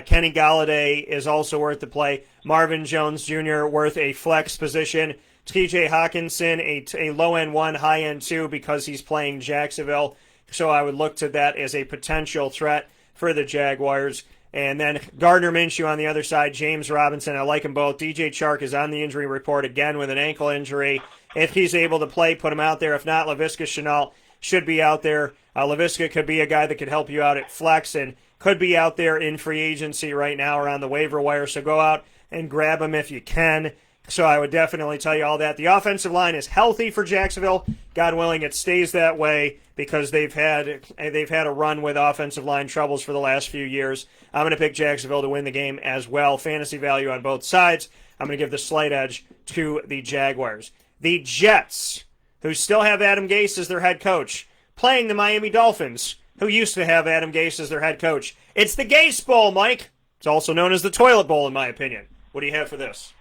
Kenny Galladay is also worth the play. Marvin Jones Jr. worth a flex position. TJ Hawkinson, a low-end 1, high-end 2, because he's playing Jacksonville. So I would look to that as a potential threat for the Jaguars. And then Gardner Minshew on the other side, James Robinson. I like them both. DJ Chark is on the injury report again with an ankle injury. If he's able to play, put him out there. If not, Laviska Shenault should be out there. Laviska could be a guy that could help you out at flex and could be out there in free agency right now or on the waiver wire. So go out and grab him if you can. So I would definitely tell you all that. The offensive line is healthy for Jacksonville. God willing, it stays that way because they've had a run with offensive line troubles for the last few years. I'm going to pick Jacksonville to win the game as well. Fantasy value on both sides. I'm going to give the slight edge to the Jaguars. The Jets, who still have Adam Gase as their head coach, playing the Miami Dolphins, who used to have Adam Gase as their head coach. It's the Gase Bowl, Mike. It's also known as the Toilet Bowl, in my opinion. What do you have for this?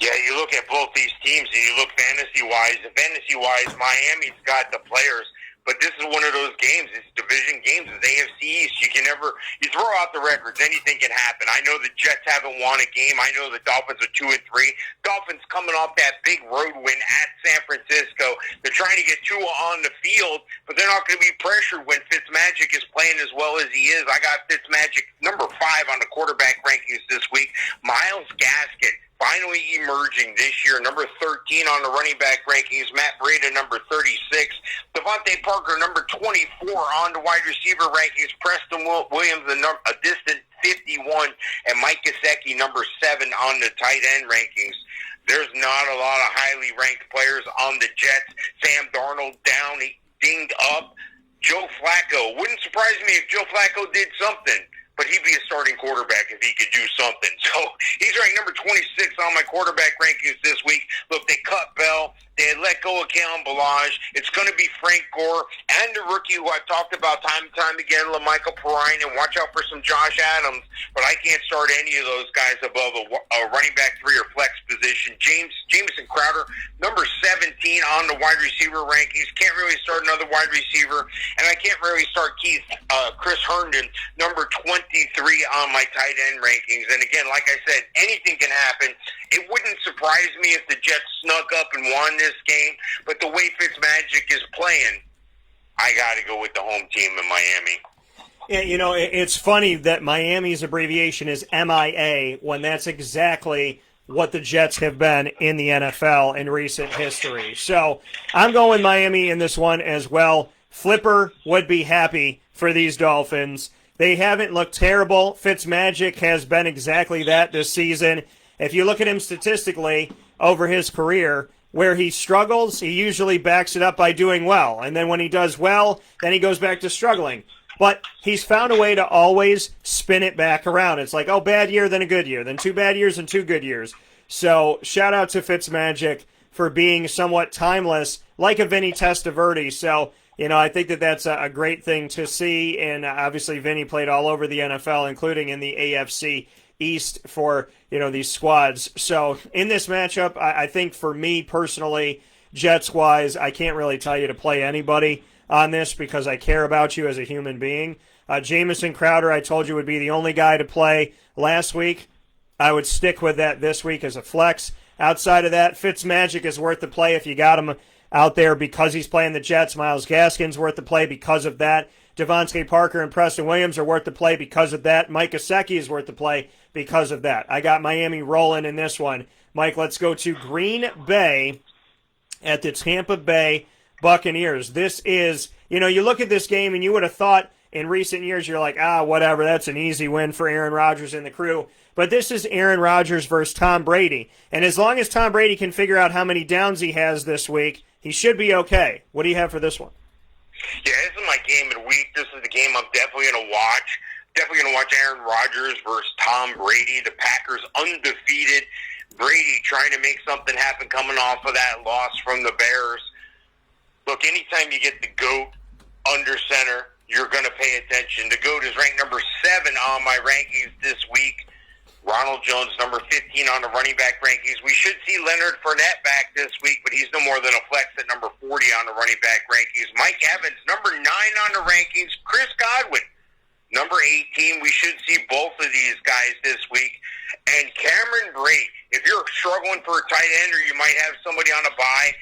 Yeah, you look at both these teams and you look fantasy-wise. Fantasy-wise, Miami's got the players, but this is one of those games. It's division games. It's AFC East. You throw out the records, anything can happen. I know the Jets haven't won a game. I know the Dolphins are 2-3. Dolphins coming off that big road win at San Francisco. They're trying to get Tua on the field, but they're not going to be pressured when Fitzmagic is playing as well as he is. I got Fitzmagic number 5 on the quarterback rankings this week. Myles Gaskin finally emerging this year, number 13 on the running back rankings. Matt Breida, number 36. Devontae Parker, number 24 on the wide receiver rankings. Preston Williams, a distant 51. And Mike Gesicki, number 7 on the tight end rankings. There's not a lot of highly ranked players on the Jets. Sam Darnold down, dinged up. Joe Flacco. Wouldn't surprise me if Joe Flacco did something, but he'd be a starting quarterback if he could do something. So he's ranked number 26 on my quarterback rankings this week. Look, they cut Bell. They had let go of Kalen Ballage. It's going to be Frank Gore and the rookie who I've talked about time and time again, LaMichael Perine, and watch out for some Josh Adams. But I can't start any of those guys above a running back 3 or flex position. Jamison Crowder, number 17 on the wide receiver rankings. Can't really start another wide receiver. And I can't really start Chris Herndon, number 23 on my tight end rankings. And again, like I said, anything can happen. It wouldn't surprise me if the Jets snuck up and won this game, but the way Fitzmagic is playing, I got to go with the home team in Miami. Yeah, you know, it's funny that Miami's abbreviation is MIA when that's exactly what the Jets have been in the NFL in recent history. So I'm going Miami in this one as well. Flipper would be happy for these Dolphins. They haven't looked terrible. Fitzmagic has been exactly that this season. If you look at him statistically over his career, where he struggles, he usually backs it up by doing well. And then when he does well, then he goes back to struggling. But he's found a way to always spin it back around. It's like, oh, bad year, then a good year, then 2 bad years and 2 good years. So shout out to Fitzmagic for being somewhat timeless, like a Vinny Testaverde. So, I think that that's a great thing to see. And obviously Vinny played all over the NFL, including in the AFC East for, these squads. So in this matchup, I think for me personally, Jets-wise, I can't really tell you to play anybody on this because I care about you as a human being. Jamison Crowder, I told you, would be the only guy to play last week. I would stick with that this week as a flex. Outside of that, Fitzmagic is worth the play if you got him out there because he's playing the Jets. Myles Gaskin's worth the play because of that. Devontae Parker and Preston Williams are worth the play because of that. Mike Gesicki is worth the play because of that. I got Miami rolling in this one. Mike, let's go to Green Bay at the Tampa Bay Buccaneers. This is, you look at this game and you would have thought in recent years, you're like, whatever, that's an easy win for Aaron Rodgers and the crew. But this is Aaron Rodgers versus Tom Brady. And as long as Tom Brady can figure out how many downs he has this week, he should be okay. What do you have for this one? Yeah, this is my game of the week. This is the game I'm definitely going to watch. Definitely going to watch Aaron Rodgers versus Tom Brady. The Packers undefeated. Brady trying to make something happen coming off of that loss from the Bears. Look, anytime you get the GOAT under center, you're going to pay attention. The GOAT is ranked number 7 on my rankings this week. Ronald Jones, number 15 on the running back rankings. We should see Leonard Fournette back this week, but he's no more than a flex at number 40 on the running back rankings. Mike Evans, number 9 on the rankings. Chris Godwin, number 18. We should see both of these guys this week. And Cameron Brate, if you're struggling for a tight end or you might have somebody on a bye,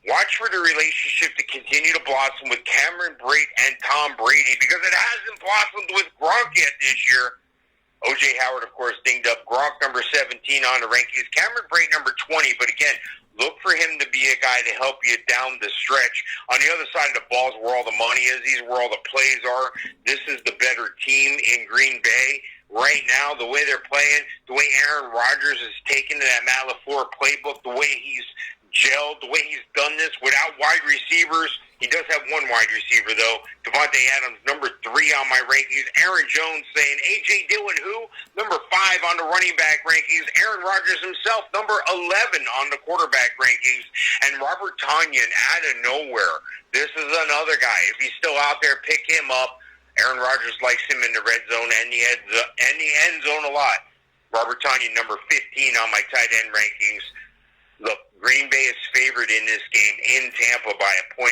watch for the relationship to continue to blossom with Cameron Brate and Tom Brady because it hasn't blossomed with Gronk yet this year. O.J. Howard, of course, dinged up. Gronk, number 17 on the rankings. Cameron Brate, number 20. But again, look for him to be a guy to help you down the stretch. On the other side of the ball is where all the money is. These are where all the plays are. This is the better team in Green Bay. Right now, the way they're playing, the way Aaron Rodgers is taking to that Matt LaFleur playbook, the way he's gelled, the way he's done this without wide receivers. He does have one wide receiver, though. Devonta Adams, number 3 on my rankings. Aaron Jones saying, A.J. Dillon, who? Number 5 on the running back rankings. Aaron Rodgers himself, number 11 on the quarterback rankings. And Robert Tonyan, out of nowhere. This is another guy. If he's still out there, pick him up. Aaron Rodgers likes him in the red zone and the end zone a lot. Robert Tonyan, number 15 on my tight end rankings. Look, Green Bay is favored in this game in Tampa by 1.5.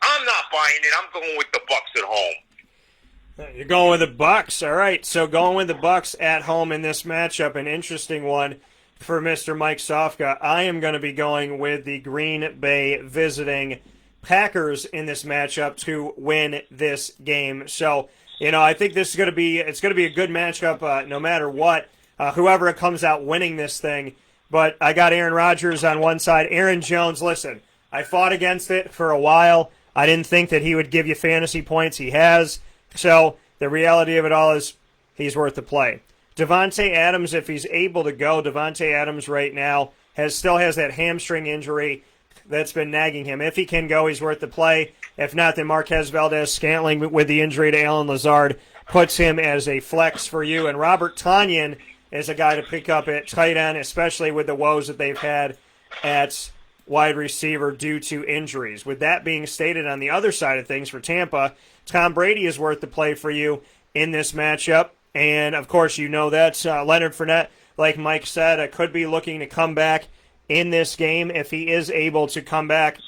I'm not buying it. I'm going with the Bucs at home. You're going with the Bucs. All right, so going with the Bucs at home in this matchup, an interesting one for Mr. Mike Sofka. I am going to be going with the Green Bay visiting Packers in this matchup to win this game. So, I think this is going to be a good matchup no matter what. Whoever comes out winning this thing. But I got Aaron Rodgers on one side. Aaron Jones, listen, I fought against it for a while. I didn't think that he would give you fantasy points. He has. So the reality of it all is he's worth the play. Devonta Adams, if he's able to go, Devonta Adams right now still has that hamstring injury that's been nagging him. If he can go, he's worth the play. If not, then Marquez Valdez-Scantling with the injury to Allen Lazard puts him as a flex for you. And Robert Tonyan is a guy to pick up at tight end, especially with the woes that they've had at wide receiver due to injuries. With that being stated, on the other side of things for Tampa, Tom Brady is worth the play for you in this matchup. And, of course, that Leonard Fournette, like Mike said, could be looking to come back in this game. If he is able to come back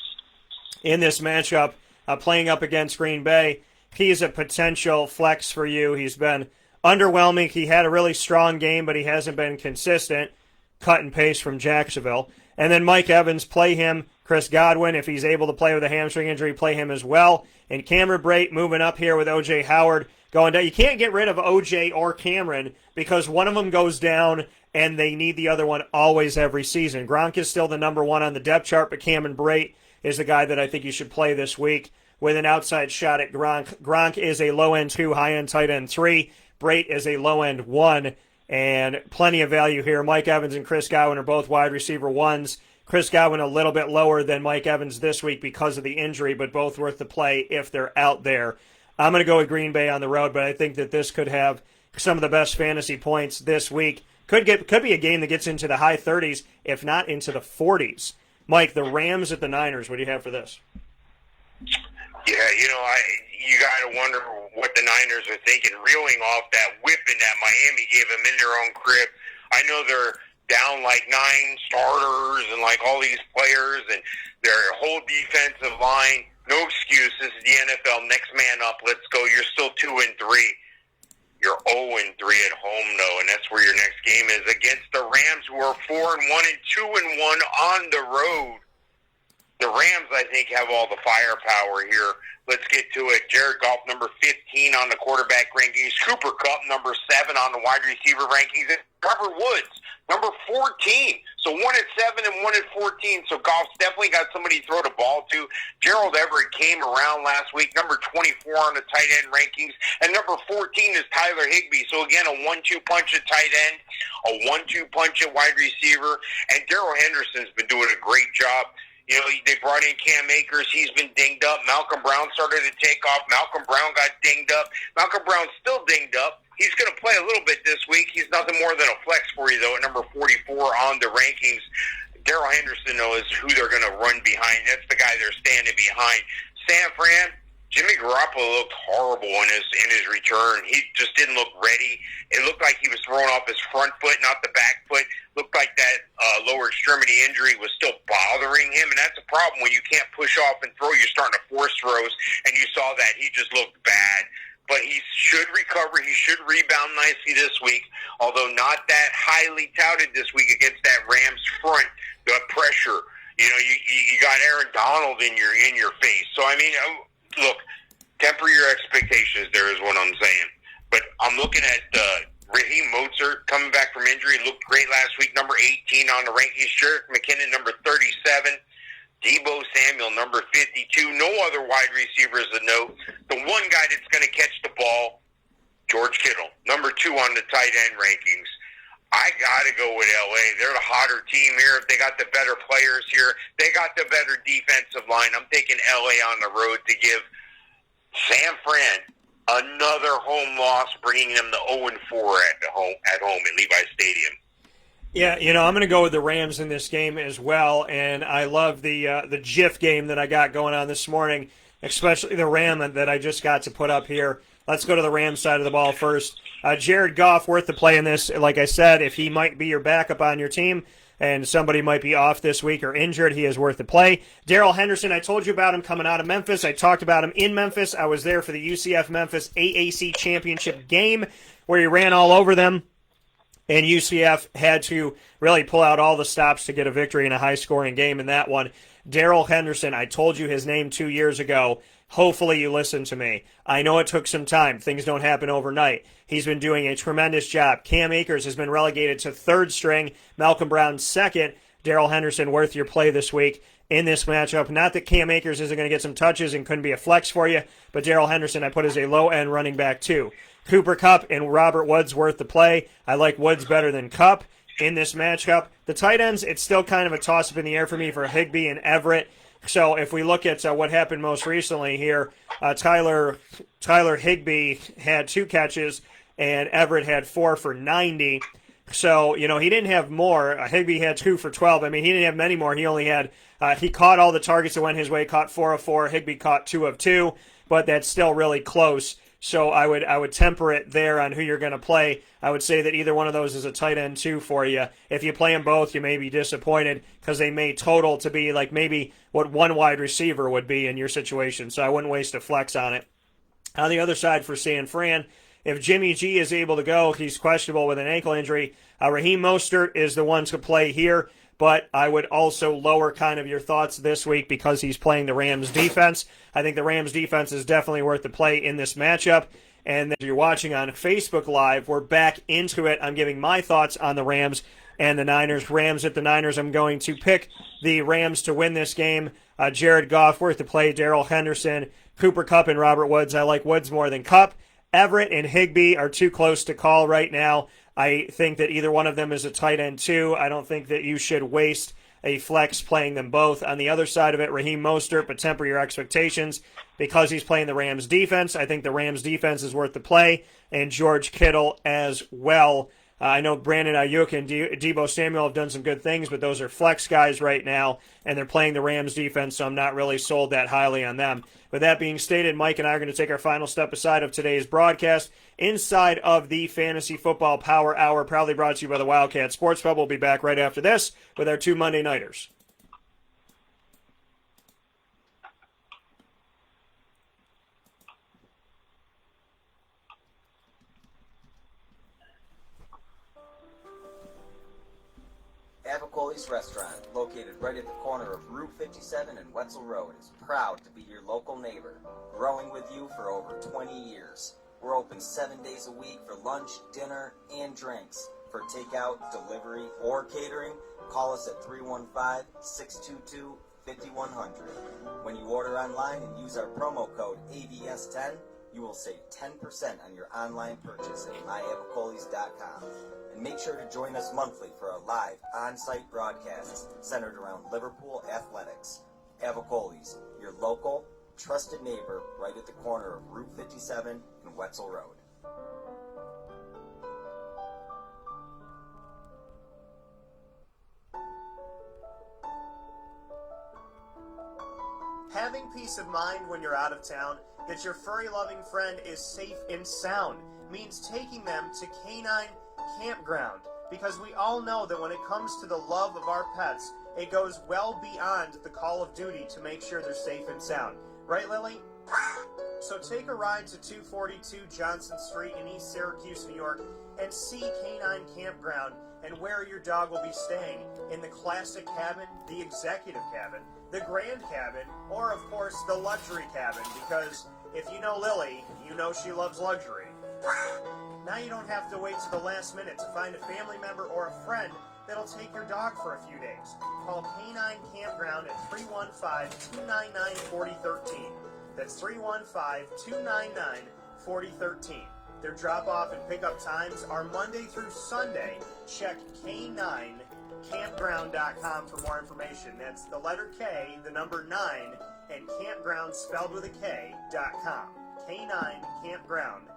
in this matchup, playing up against Green Bay, he's a potential flex for you. He's been underwhelming. He had a really strong game, but he hasn't been consistent. Cut and paste from Jacksonville. And then Mike Evans, play him. Chris Godwin, if he's able to play with a hamstring injury, play him as well. And Cameron Brate moving up here with O.J. Howard going down. You can't get rid of O.J. or Cameron because one of them goes down and they need the other one always every season. Gronk is still the number one on the depth chart, but Cameron Brate is the guy that I think you should play this week with an outside shot at Gronk. Gronk is a low-end 2, high-end tight end 3. Brate is a low-end 1, and plenty of value here. Mike Evans and Chris Godwin are both wide receiver 1s. Chris Godwin a little bit lower than Mike Evans this week because of the injury, but both worth the play if they're out there. I'm going to go with Green Bay on the road, but I think that this could have some of the best fantasy points this week. Could be a game that gets into the high 30s, if not into the 40s. Mike, the Rams at the Niners, what do you have for this? Yeah, you got to wonder what the Niners are thinking, reeling off that whipping that Miami gave them in their own crib. I know they're down like 9 starters and like all these players and their whole defensive line. No excuse. This is the NFL. Next man up. Let's go. You're still 2-3. You're 0-3 at home, though, and that's where your next game is against the Rams, who are 4-1 and 2-1 on the road. The Rams, I think, have all the firepower here. Let's get to it. Jared Goff, number 15 on the quarterback rankings. Cooper Kupp, number 7 on the wide receiver rankings. And Trevor Woods, number 14. So 1-7 and 1-14. So Goff's definitely got somebody to throw the ball to. Gerald Everett came around last week, number 24 on the tight end rankings. And number 14 is Tyler Higbee. So again, a 1-2 punch at tight end, a 1-2 punch at wide receiver. And Daryl Henderson's been doing a great job. They brought in Cam Akers. He's been dinged up. Malcolm Brown started to take off. Malcolm Brown got dinged up. Malcolm Brown's still dinged up. He's going to play a little bit this week. He's nothing more than a flex for you, though, at number 44 on the rankings. Daryl Henderson, though, is who they're going to run behind. That's the guy they're standing behind. San Fran, Jimmy Garoppolo looked horrible in his return. He just didn't look ready. It looked like he was throwing off his front foot, not the back foot. Looked like that lower extremity injury was still bothering him, and that's a problem when you can't push off and throw. You're starting to force throws, and you saw that. He just looked bad. But he should recover. He should rebound nicely this week, although not that highly touted this week against that Rams front. The pressure. You got Aaron Donald in your face. So, I mean, look, temper your expectations there is what I'm saying. But I'm looking at Raheem Mostert coming back from injury. Looked great last week, number 18 on the rankings. Jerick McKinnon, number 37. Deebo Samuel, number 52. No other wide receivers to note. The one guy that's going to catch the ball, George Kittle, number 2 on the tight end rankings. I got to go with L.A. They're the hotter team here. They got the better players here. They got the better defensive line. I'm taking L.A. on the road to give San Fran another home loss, bringing them to 0-4 at home at Levi Stadium. Yeah, I'm going to go with the Rams in this game as well, and I love the GIF game that I got going on this morning, especially the Ram that I just got to put up here. Let's go to the Rams side of the ball first. Jared Goff, worth the play in this. Like I said, if he might be your backup on your team and somebody might be off this week or injured, he is worth the play. Daryl Henderson, I told you about him coming out of Memphis. I talked about him in Memphis. I was there for the UCF-Memphis AAC championship game where he ran all over them. And UCF had to really pull out all the stops to get a victory in a high-scoring game in that one. Daryl Henderson, I told you his name 2 years ago. Hopefully you listened to me. I know it took some time. Things don't happen overnight. He's been doing a tremendous job. Cam Akers has been relegated to 3rd string. Malcolm Brown 2nd. Daryl Henderson, worth your play this week in this matchup. Not that Cam Akers isn't going to get some touches and couldn't be a flex for you, but Daryl Henderson I put as a low-end running back too. Cooper Kupp and Robert Woods worth the play. I like Woods better than Kupp in this matchup. The tight ends, it's still kind of a toss-up in the air for me for Higbee and Everett. So if we look at what happened most recently here, Tyler Higbee had 2 catches and Everett had 4 for 90. So, he didn't have more. Higbee had 2 for 12. I mean, he didn't have many more. He only had, he caught all the targets that went his way, caught 4 of 4. Higbee caught 2 of 2, but that's still really close. So I would temper it there on who you're going to play. I would say that either one of those is a tight end 2 for you. If you play them both, you may be disappointed because they may total to be like maybe what one wide receiver would be in your situation. So I wouldn't waste a flex on it. On the other side for San Fran, if Jimmy G is able to go, he's questionable with an ankle injury. Raheem Mostert is the one to play here. But I would also lower kind of your thoughts this week because he's playing the Rams defense. I think the Rams defense is definitely worth the play in this matchup. And if you're watching on Facebook Live, we're back into it. I'm giving my thoughts on the Rams and the Niners. Rams at the Niners. I'm going to pick the Rams to win this game. Jared Goff worth the play. Daryl Henderson, Cooper Kupp, and Robert Woods. I like Woods more than Kupp. Everett and Higbee are too close to call right now. I think that either one of them is a tight end too. I don't think that you should waste a flex playing them both. On the other side of it, Raheem Mostert, but temper your expectations because he's playing the Rams defense. I think the Rams defense is worth the play, and George Kittle as well. I know Brandon Ayuk and Deebo Samuel have done some good things, but those are flex guys right now, and they're playing the Rams defense, so I'm not really sold that highly on them. With that being stated, Mike and I are going to take our final step aside of today's broadcast inside of the Fantasy Football Power Hour, proudly brought to you by the Wildcat Sports Pub. We'll be back right after this with our 2 Monday Nighters. Avicoli's Restaurant, located right at the corner of Route 57 and Wetzel Road, is proud to be your local neighbor, growing with you for over 20 years. We're open 7 days a week for lunch, dinner, and drinks. For takeout, delivery, or catering, call us at 315-622-5100. When you order online and use our promo code AVS10, you will save 10% on your online purchase at myavicolis.com. And make sure to join us monthly for our live on-site broadcasts centered around Liverpool athletics. Avicoli's, your local, trusted neighbor right at the corner of Route 57 and Wetzel Road. Having peace of mind when you're out of town that your furry-loving friend is safe and sound means taking them to Canine Campground, because we all know that when it comes to the love of our pets, it goes well beyond the call of duty to make sure they're safe and sound. Right, Lily? So take a ride to 242 Johnson Street in East Syracuse, New York, and see Canine Campground and where your dog will be staying, in the classic cabin, the executive cabin, the grand cabin, or of course the luxury cabin, because if you know Lily, you know she loves luxury. Now you don't have to wait to the last minute to find a family member or a friend that'll take your dog for a few days. Call Canine Campground at 315-299-4013. That's 315-299-4013. Their drop-off and pickup times are Monday through Sunday. Check K9campground.com for more information. That's the letter K, the number 9, and campground spelled with a K.com. K9campground.com.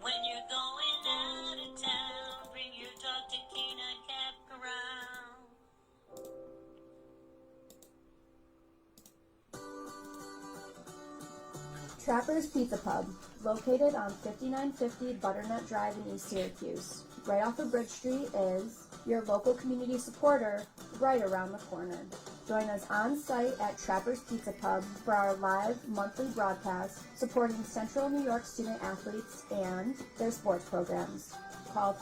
When you're going out of town, bring your dog to Canine Campground. Trapper's Pizza Pub, located on 5950 Butternut Drive in East Syracuse. Right off of Bridge Street is your local community supporter right around the corner. Join us on site at Trapper's Pizza Pub for our live monthly broadcast supporting Central New York student athletes and their sports programs. Call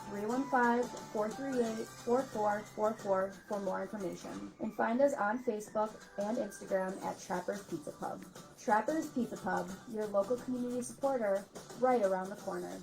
315-438-4444 for more information. And find us on Facebook and Instagram at Trapper's Pizza Pub. Trapper's Pizza Pub, your local community supporter right around the corner.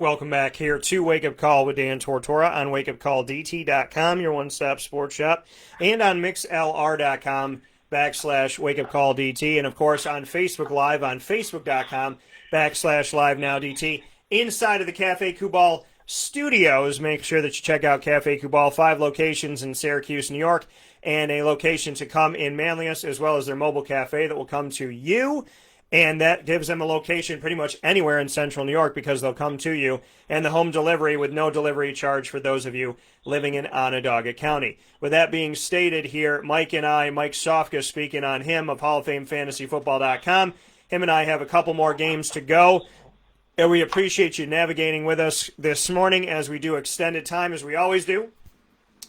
Welcome back here to Wake Up Call with Dan Tortora on WakeUpCallDT.com, your one-stop sports shop, and on MixLR.com/WakeUpCallDT, and of course on Facebook Live on Facebook.com/LiveNowDT. Inside of the Cafe Kubal studios, make sure that you check out Cafe Kubal, 5 locations in Syracuse, New York, and a location to come in Manlius, as well as their mobile cafe that will come to you. And that gives them a location pretty much anywhere in central New York because they'll come to you. And the home delivery with no delivery charge for those of you living in Onondaga County. With that being stated here, Mike and I, Mike Sofka speaking on him of Hall of Fame FantasyFootball.com. Him and I have a couple more games to go. And we appreciate you navigating with us this morning as we do extended time, as we always do,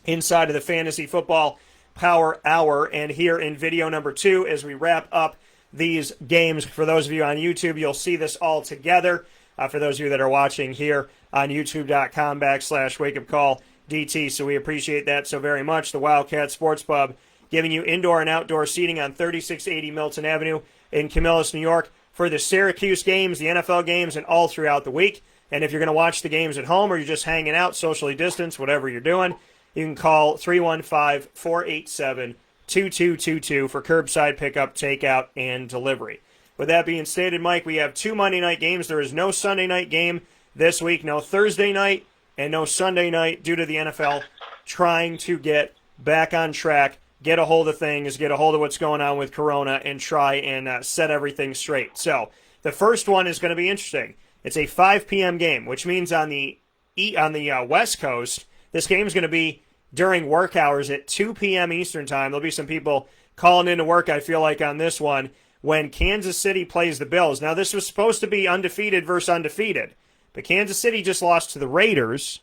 inside of the Fantasy Football Power Hour. And here in video number 2, as we wrap up these games. For those of you on YouTube, you'll see this all together. For those of you that are watching here on YouTube.com/WakeUpCall DT, so we appreciate that so very much. The Wildcat Sports Pub, giving you indoor and outdoor seating on 3680 Milton Avenue in Camillus, New York, for the Syracuse games, the NFL games, and all throughout the week. And if you're going to watch the games at home or you're just hanging out, socially distanced, whatever you're doing, you can call 315-487-2222 for curbside pickup, takeout, and delivery. With that being stated, Mike, we have 2 Monday night games. There is no Sunday night game this week, no Thursday night, and no Sunday night due to the NFL trying to get back on track, get a hold of things, get a hold of what's going on with Corona, and try and set everything straight. So the first one is going to be interesting. It's a 5 p.m. game, which means on the West Coast, this game is going to be during work hours at 2 p.m. Eastern Time. There'll be some people calling into work, I feel like, on this one, when Kansas City plays the Bills. Now, this was supposed to be undefeated versus undefeated, but Kansas City just lost to the Raiders,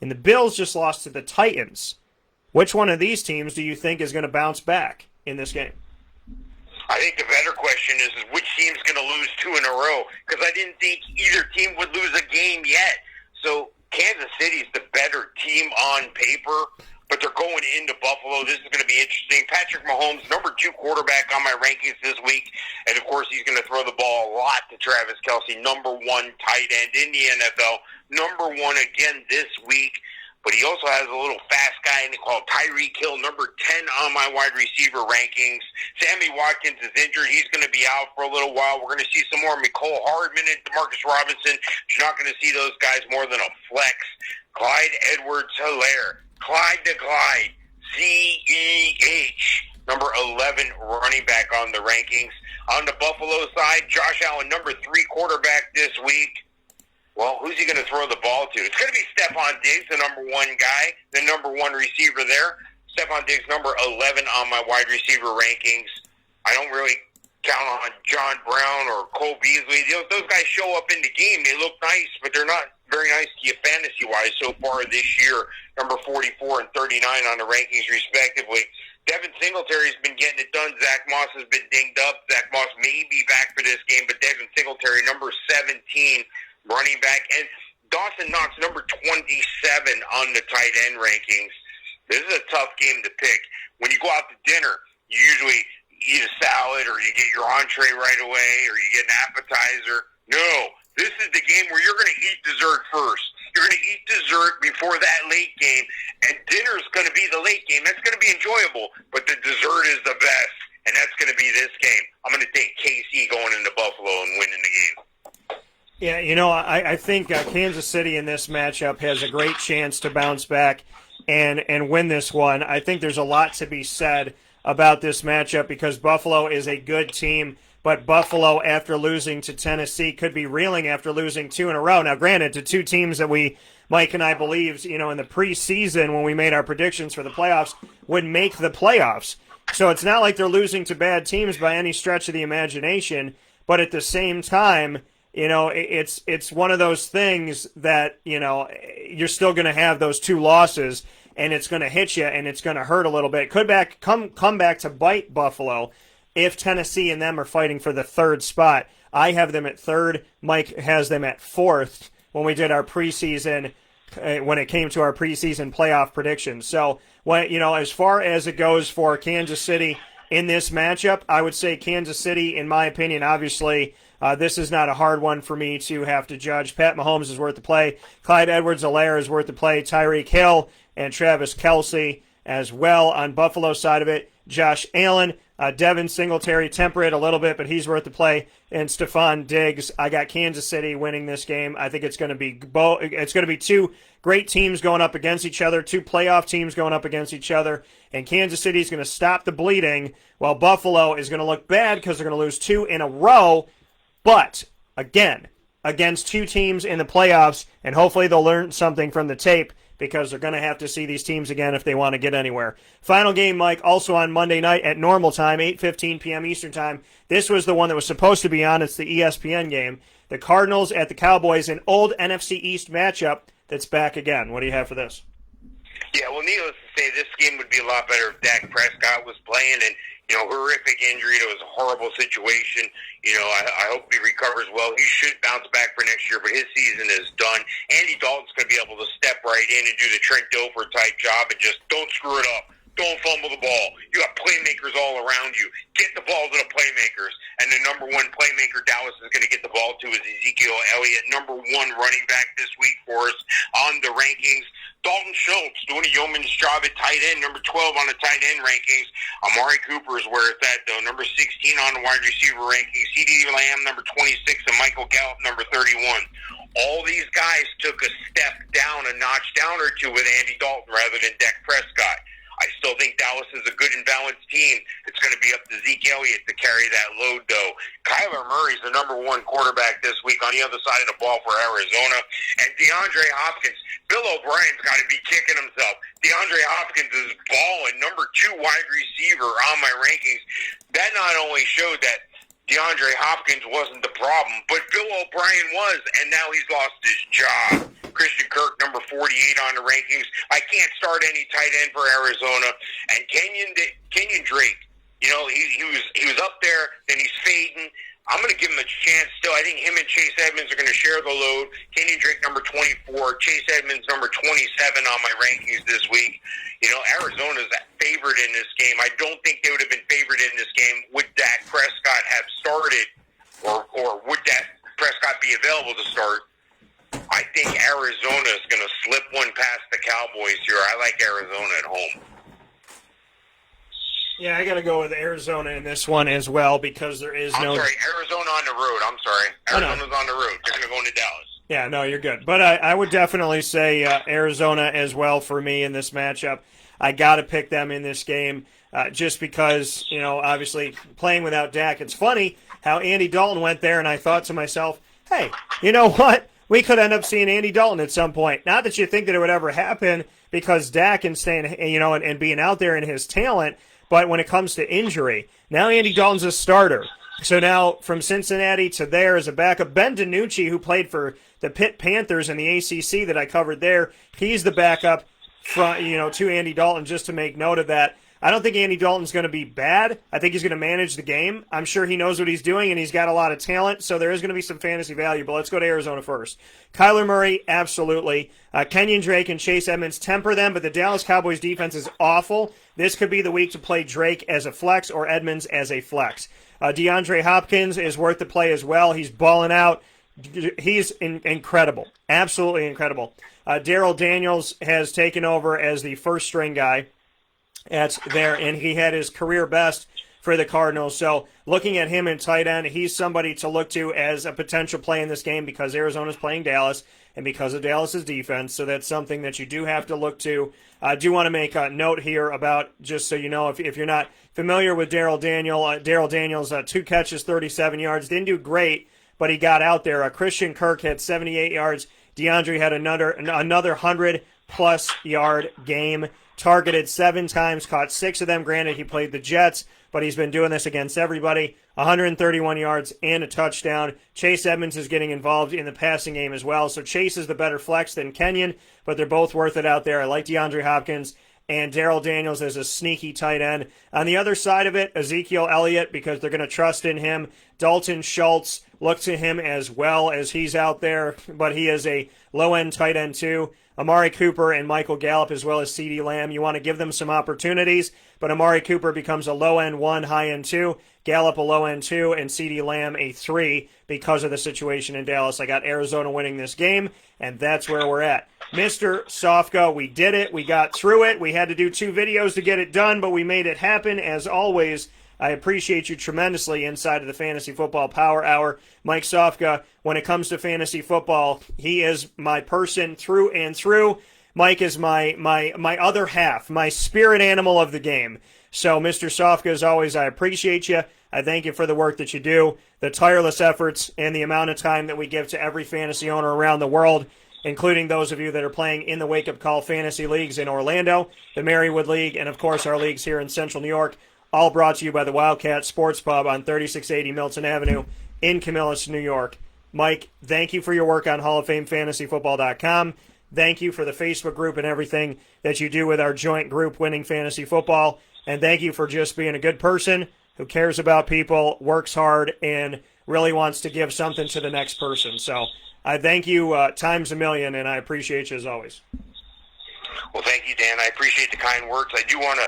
and the Bills just lost to the Titans. Which one of these teams do you think is going to bounce back in this game? I think the better question is which team's going to lose 2 in a row, because I didn't think either team would lose a game yet. So Kansas City's the better team on paper, but they're going into Buffalo. This is going to be interesting. Patrick Mahomes, number 2 quarterback on my rankings this week, and of course he's going to throw the ball a lot to Travis Kelce, number 1 tight end in the NFL, number 1 again this week. But he also has a little fast guy called Tyreek Hill, number 10 on my wide receiver rankings. Sammy Watkins is injured. He's going to be out for a little while. We're going to see some more Mecole Hardman and Demarcus Robinson. You're not going to see those guys more than a flex. Clyde Edwards-Helaire, Clyde the Glide, CEH, number 11 running back on the rankings. On the Buffalo side, Josh Allen, number 3 quarterback this week. Well, who's he going to throw the ball to? It's going to be Stephon Diggs, the number 1 guy, the number 1 receiver there. Stephon Diggs, number 11 on my wide receiver rankings. I don't really count on John Brown or Cole Beasley. Those guys show up in the game. They look nice, but they're not very nice to you fantasy-wise so far this year. Number 44 and 39 on the rankings, respectively. Devin Singletary's been getting it done. Zach Moss has been dinged up. Zach Moss may be back for this game, but Devin Singletary, number 17, running back, and Dawson Knox, number 27 on the tight end rankings. This is a tough game to pick. When you go out to dinner, you usually eat a salad or you get your entree right away or you get an appetizer. No, this is the game where you're going to eat dessert first. You're going to eat dessert before that late game, and dinner is going to be the late game. That's going to be enjoyable, but the dessert is the best, and that's going to be this game. I'm going to take KC going into Buffalo and winning the game. Yeah, I think Kansas City in this matchup has a great chance to bounce back and win this one. I think there's a lot to be said about this matchup because Buffalo is a good team, but Buffalo, after losing to Tennessee, could be reeling after losing 2 in a row. Now, granted, to 2 teams that Mike and I believed, in the preseason when we made our predictions for the playoffs, would make the playoffs. So it's not like they're losing to bad teams by any stretch of the imagination, but at the same time, it's one of those things that, you're still going to have those 2 losses, and it's going to hit you, and it's going to hurt a little bit. Could come back to bite Buffalo if Tennessee and them are fighting for the 3rd spot. I have them at 3rd. Mike has them at 4th when we did our preseason, when it came to our preseason playoff predictions. So, as far as it goes for Kansas City in this matchup, I would say Kansas City, in my opinion, obviously, this is not a hard one for me to have to judge. Pat Mahomes is worth the play. Clyde Edwards-Helaire is worth the play. Tyreek Hill and Travis Kelce as well. On Buffalo side of it, Josh Allen, Devin Singletary, temperate a little bit, but he's worth the play. And Stephon Diggs. I got Kansas City winning this game. I think it's going to be 2 great teams going up against each other, 2 playoff teams going up against each other, and Kansas City is going to stop the bleeding while Buffalo is going to look bad because they're going to lose 2 in a row. But, again, against 2 teams in the playoffs, and hopefully they'll learn something from the tape because they're going to have to see these teams again if they want to get anywhere. Final game, Mike, also on Monday night at normal time, 8:15 p.m. Eastern Time. This was the one that was supposed to be on. It's the ESPN game. The Cardinals at the Cowboys, an old NFC East matchup that's back again. What do you have for this? Yeah, well, needless to say, this game would be a lot better if Dak Prescott was playing, and horrific injury. It was a horrible situation. I hope he recovers well. He should bounce back for next year, but his season is done. Andy Dalton's going to be able to step right right in and do the Trent Dilfer type job and just don't screw it up. Don't fumble the ball. You got playmakers all around you. Get the ball to the playmakers. And the number one playmaker Dallas is going to get the ball to is Ezekiel Elliott, number one running back this week for us on the rankings. Dalton Schultz doing a yeoman's job at tight end, number 12 on the tight end rankings. Amari Cooper is where it's at, though, number 16 on the wide receiver rankings. CeeDee Lamb, number 26, and Michael Gallup, number 31. All these guys took a step down, a notch down or two with Andy Dalton rather than Dak Prescott. I still think Dallas is a good and balanced team. It's going to be up to Zeke Elliott to carry that load, though. Kyler Murray's the number one quarterback this week on the other side of the ball for Arizona. And DeAndre Hopkins, Bill O'Brien's got to be kicking himself. DeAndre Hopkins is balling, number 2 wide receiver on my rankings. That not only showed that DeAndre Hopkins wasn't the problem, but Bill O'Brien was, and now he's lost his job. Christian Kirk, number 48 on the rankings. I can't start any tight end for Arizona. And Kenyon Drake, you know, he was up there, then he's fading. I'm going to give him a chance still. I think him and Chase Edmonds are going to share the load. Kenyon Drake, number 24. Chase Edmonds, number 27 on my rankings this week. You know, Arizona's favored in this game. I don't think they would have been favored in this game. Would Dak Prescott have started, or would Dak Prescott be available to start? I think Arizona is going to slip one past the Cowboys here. I like Arizona at home. Yeah, I got to go with Arizona in this one as well because there is no... I'm sorry, Arizona on the road. I'm sorry. Arizona's on the road. They're going to go into Dallas. Yeah, no, you're good. But I would definitely say Arizona as well for me in this matchup. I got to pick them in this game just because, you know, obviously playing without Dak. It's funny how Andy Dalton went there, and I thought to myself, hey, you know what? We could end up seeing Andy Dalton at some point. Not that you think that it would ever happen because Dak and staying, you know, and being out there and his talent, but when it comes to injury, now Andy Dalton's a starter. So now from Cincinnati to there as a backup, Ben DiNucci, who played for the Pitt Panthers in the ACC that I covered there, he's the backup front, you know, to Andy Dalton, just to make note of that. I don't think Andy Dalton's going to be bad. I think he's going to manage the game. I'm sure he knows what he's doing, and he's got a lot of talent, so there is going to be some fantasy value. But let's go to Arizona first. Kyler Murray, absolutely. Kenyon Drake and Chase Edmonds temper them, but the Dallas Cowboys defense is awful. This could be the week to play Drake as a flex or Edmonds as a flex. DeAndre Hopkins is worth the play as well. He's balling out. He's incredible, absolutely incredible. Daryl Daniels has taken over as the first-string guy. That's there, and he had his career best for the Cardinals. So looking at him in tight end, he's somebody to look to as a potential play in this game because Arizona's playing Dallas and because of Dallas's defense. So that's something that you do have to look to. I do want to make a note here about, just so you know, if you're not familiar with Daryl Daniels, 2 catches, 37 yards. Didn't do great, but he got out there. Christian Kirk had 78 yards. DeAndre had another 100-plus yard game. Targeted 7 times, caught 6 of them. Granted, he played the Jets, but he's been doing this against everybody. 131 yards and a touchdown. Chase Edmonds is getting involved in the passing game as well. So Chase is the better flex than Kenyon, but they're both worth it out there. I like DeAndre Hopkins and Daryl Daniels as a sneaky tight end. On the other side of it, Ezekiel Elliott, because they're going to trust in him. Dalton Schultz, look to him as well as he's out there, but he is a low-end tight end too. Amari Cooper and Michael Gallup as well as CeeDee Lamb. You want to give them some opportunities, but Amari Cooper becomes a low-end 1, high-end 2. Gallup a low-end 2, and CeeDee Lamb a 3 because of the situation in Dallas. I got Arizona winning this game, and that's where we're at. Mr. Sofka, we did it. We got through it. We had to do 2 videos to get it done, but we made it happen. As always, I appreciate you tremendously inside of the Fantasy Football Power Hour. Mike Sofka, when it comes to fantasy football, he is my person through and through. Mike is my other half, my spirit animal of the game. So, Mr. Sofka, as always, I appreciate you. I thank you for the work that you do, the tireless efforts, and the amount of time that we give to every fantasy owner around the world, including those of you that are playing in the Wake Up Call Fantasy Leagues in Orlando, the Marywood League, and, of course, our leagues here in Central New York. All brought to you by the Wildcat Sports Pub on 3680 Milton Avenue in Camillus, New York. Mike, thank you for your work on HallOfFameFantasyFootball.com. Thank you for the Facebook group and everything that you do with our joint group, Winning Fantasy Football. And thank you for just being a good person who cares about people, works hard, and really wants to give something to the next person. So I thank you times a million, and I appreciate you as always. Well, thank you, Dan. I appreciate the kind words. I do want to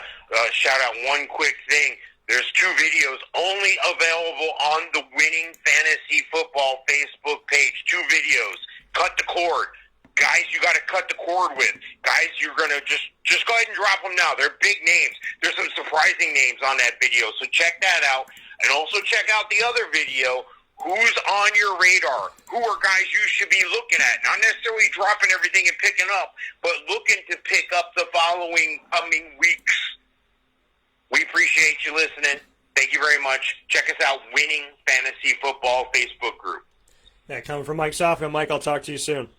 shout out one quick thing. There's 2 videos only available on the Winning Fantasy Football Facebook page. 2 videos. Cut the cord. Guys, you got to cut the cord with. Guys, you're going to just go ahead and drop them now. They're big names. There's some surprising names on that video, so check that out. And also check out the other video, who's on your radar, who are guys you should be looking at. Not necessarily dropping everything and picking up, but looking to pick up the following coming weeks. We appreciate you listening. Thank you very much. Check us out, Winning Fantasy Football Facebook group. That coming from Mike Sofka. Mike, I'll talk to you soon.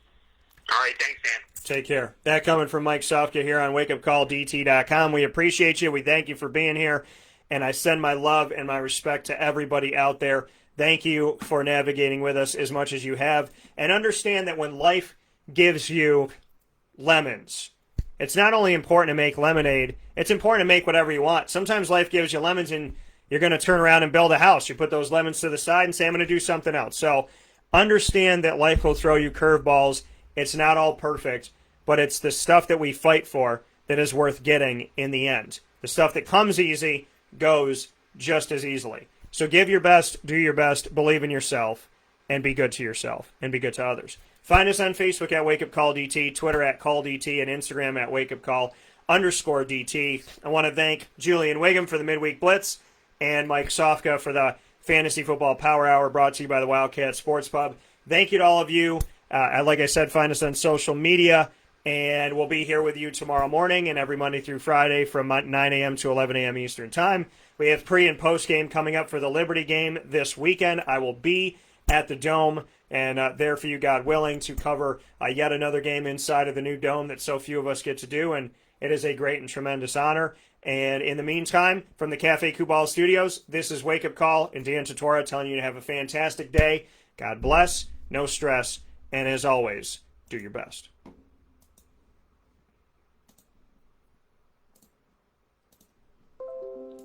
All right, thanks, Dan. Take care. That coming from Mike Sofka here on WakeUpCallDT.com. We appreciate you. We thank you for being here. And I send my love and my respect to everybody out there. Thank you for navigating with us as much as you have. And understand that when life gives you lemons, it's not only important to make lemonade, it's important to make whatever you want. Sometimes life gives you lemons and you're going to turn around and build a house. You put those lemons to the side and say, I'm going to do something else. So understand that life will throw you curveballs. It's not all perfect, but it's the stuff that we fight for that is worth getting in the end. The stuff that comes easy goes just as easily. So give your best, do your best, believe in yourself, and be good to yourself, and be good to others. Find us on Facebook at WakeUpCallDT, Twitter at CallDT, and Instagram at WakeUpCall_DT. I want to thank Julian Wiggum for the Midweek Blitz, and Mike Sofka for the Fantasy Football Power Hour brought to you by the Wildcat Sports Pub. Thank you to all of you. Like I said, find us on social media, and we'll be here with you tomorrow morning and every Monday through Friday from 9 a.m. to 11 a.m. Eastern Time. We have pre- and post-game coming up for the Liberty game this weekend. I will be at the Dome and there for you, God willing, to cover yet another game inside of the new Dome that so few of us get to do, and it is a great and tremendous honor. And in the meantime, from the Cafe Kubal Studios, this is Wake Up Call and Dan Tortora telling you to have a fantastic day. God bless, no stress, and as always, do your best.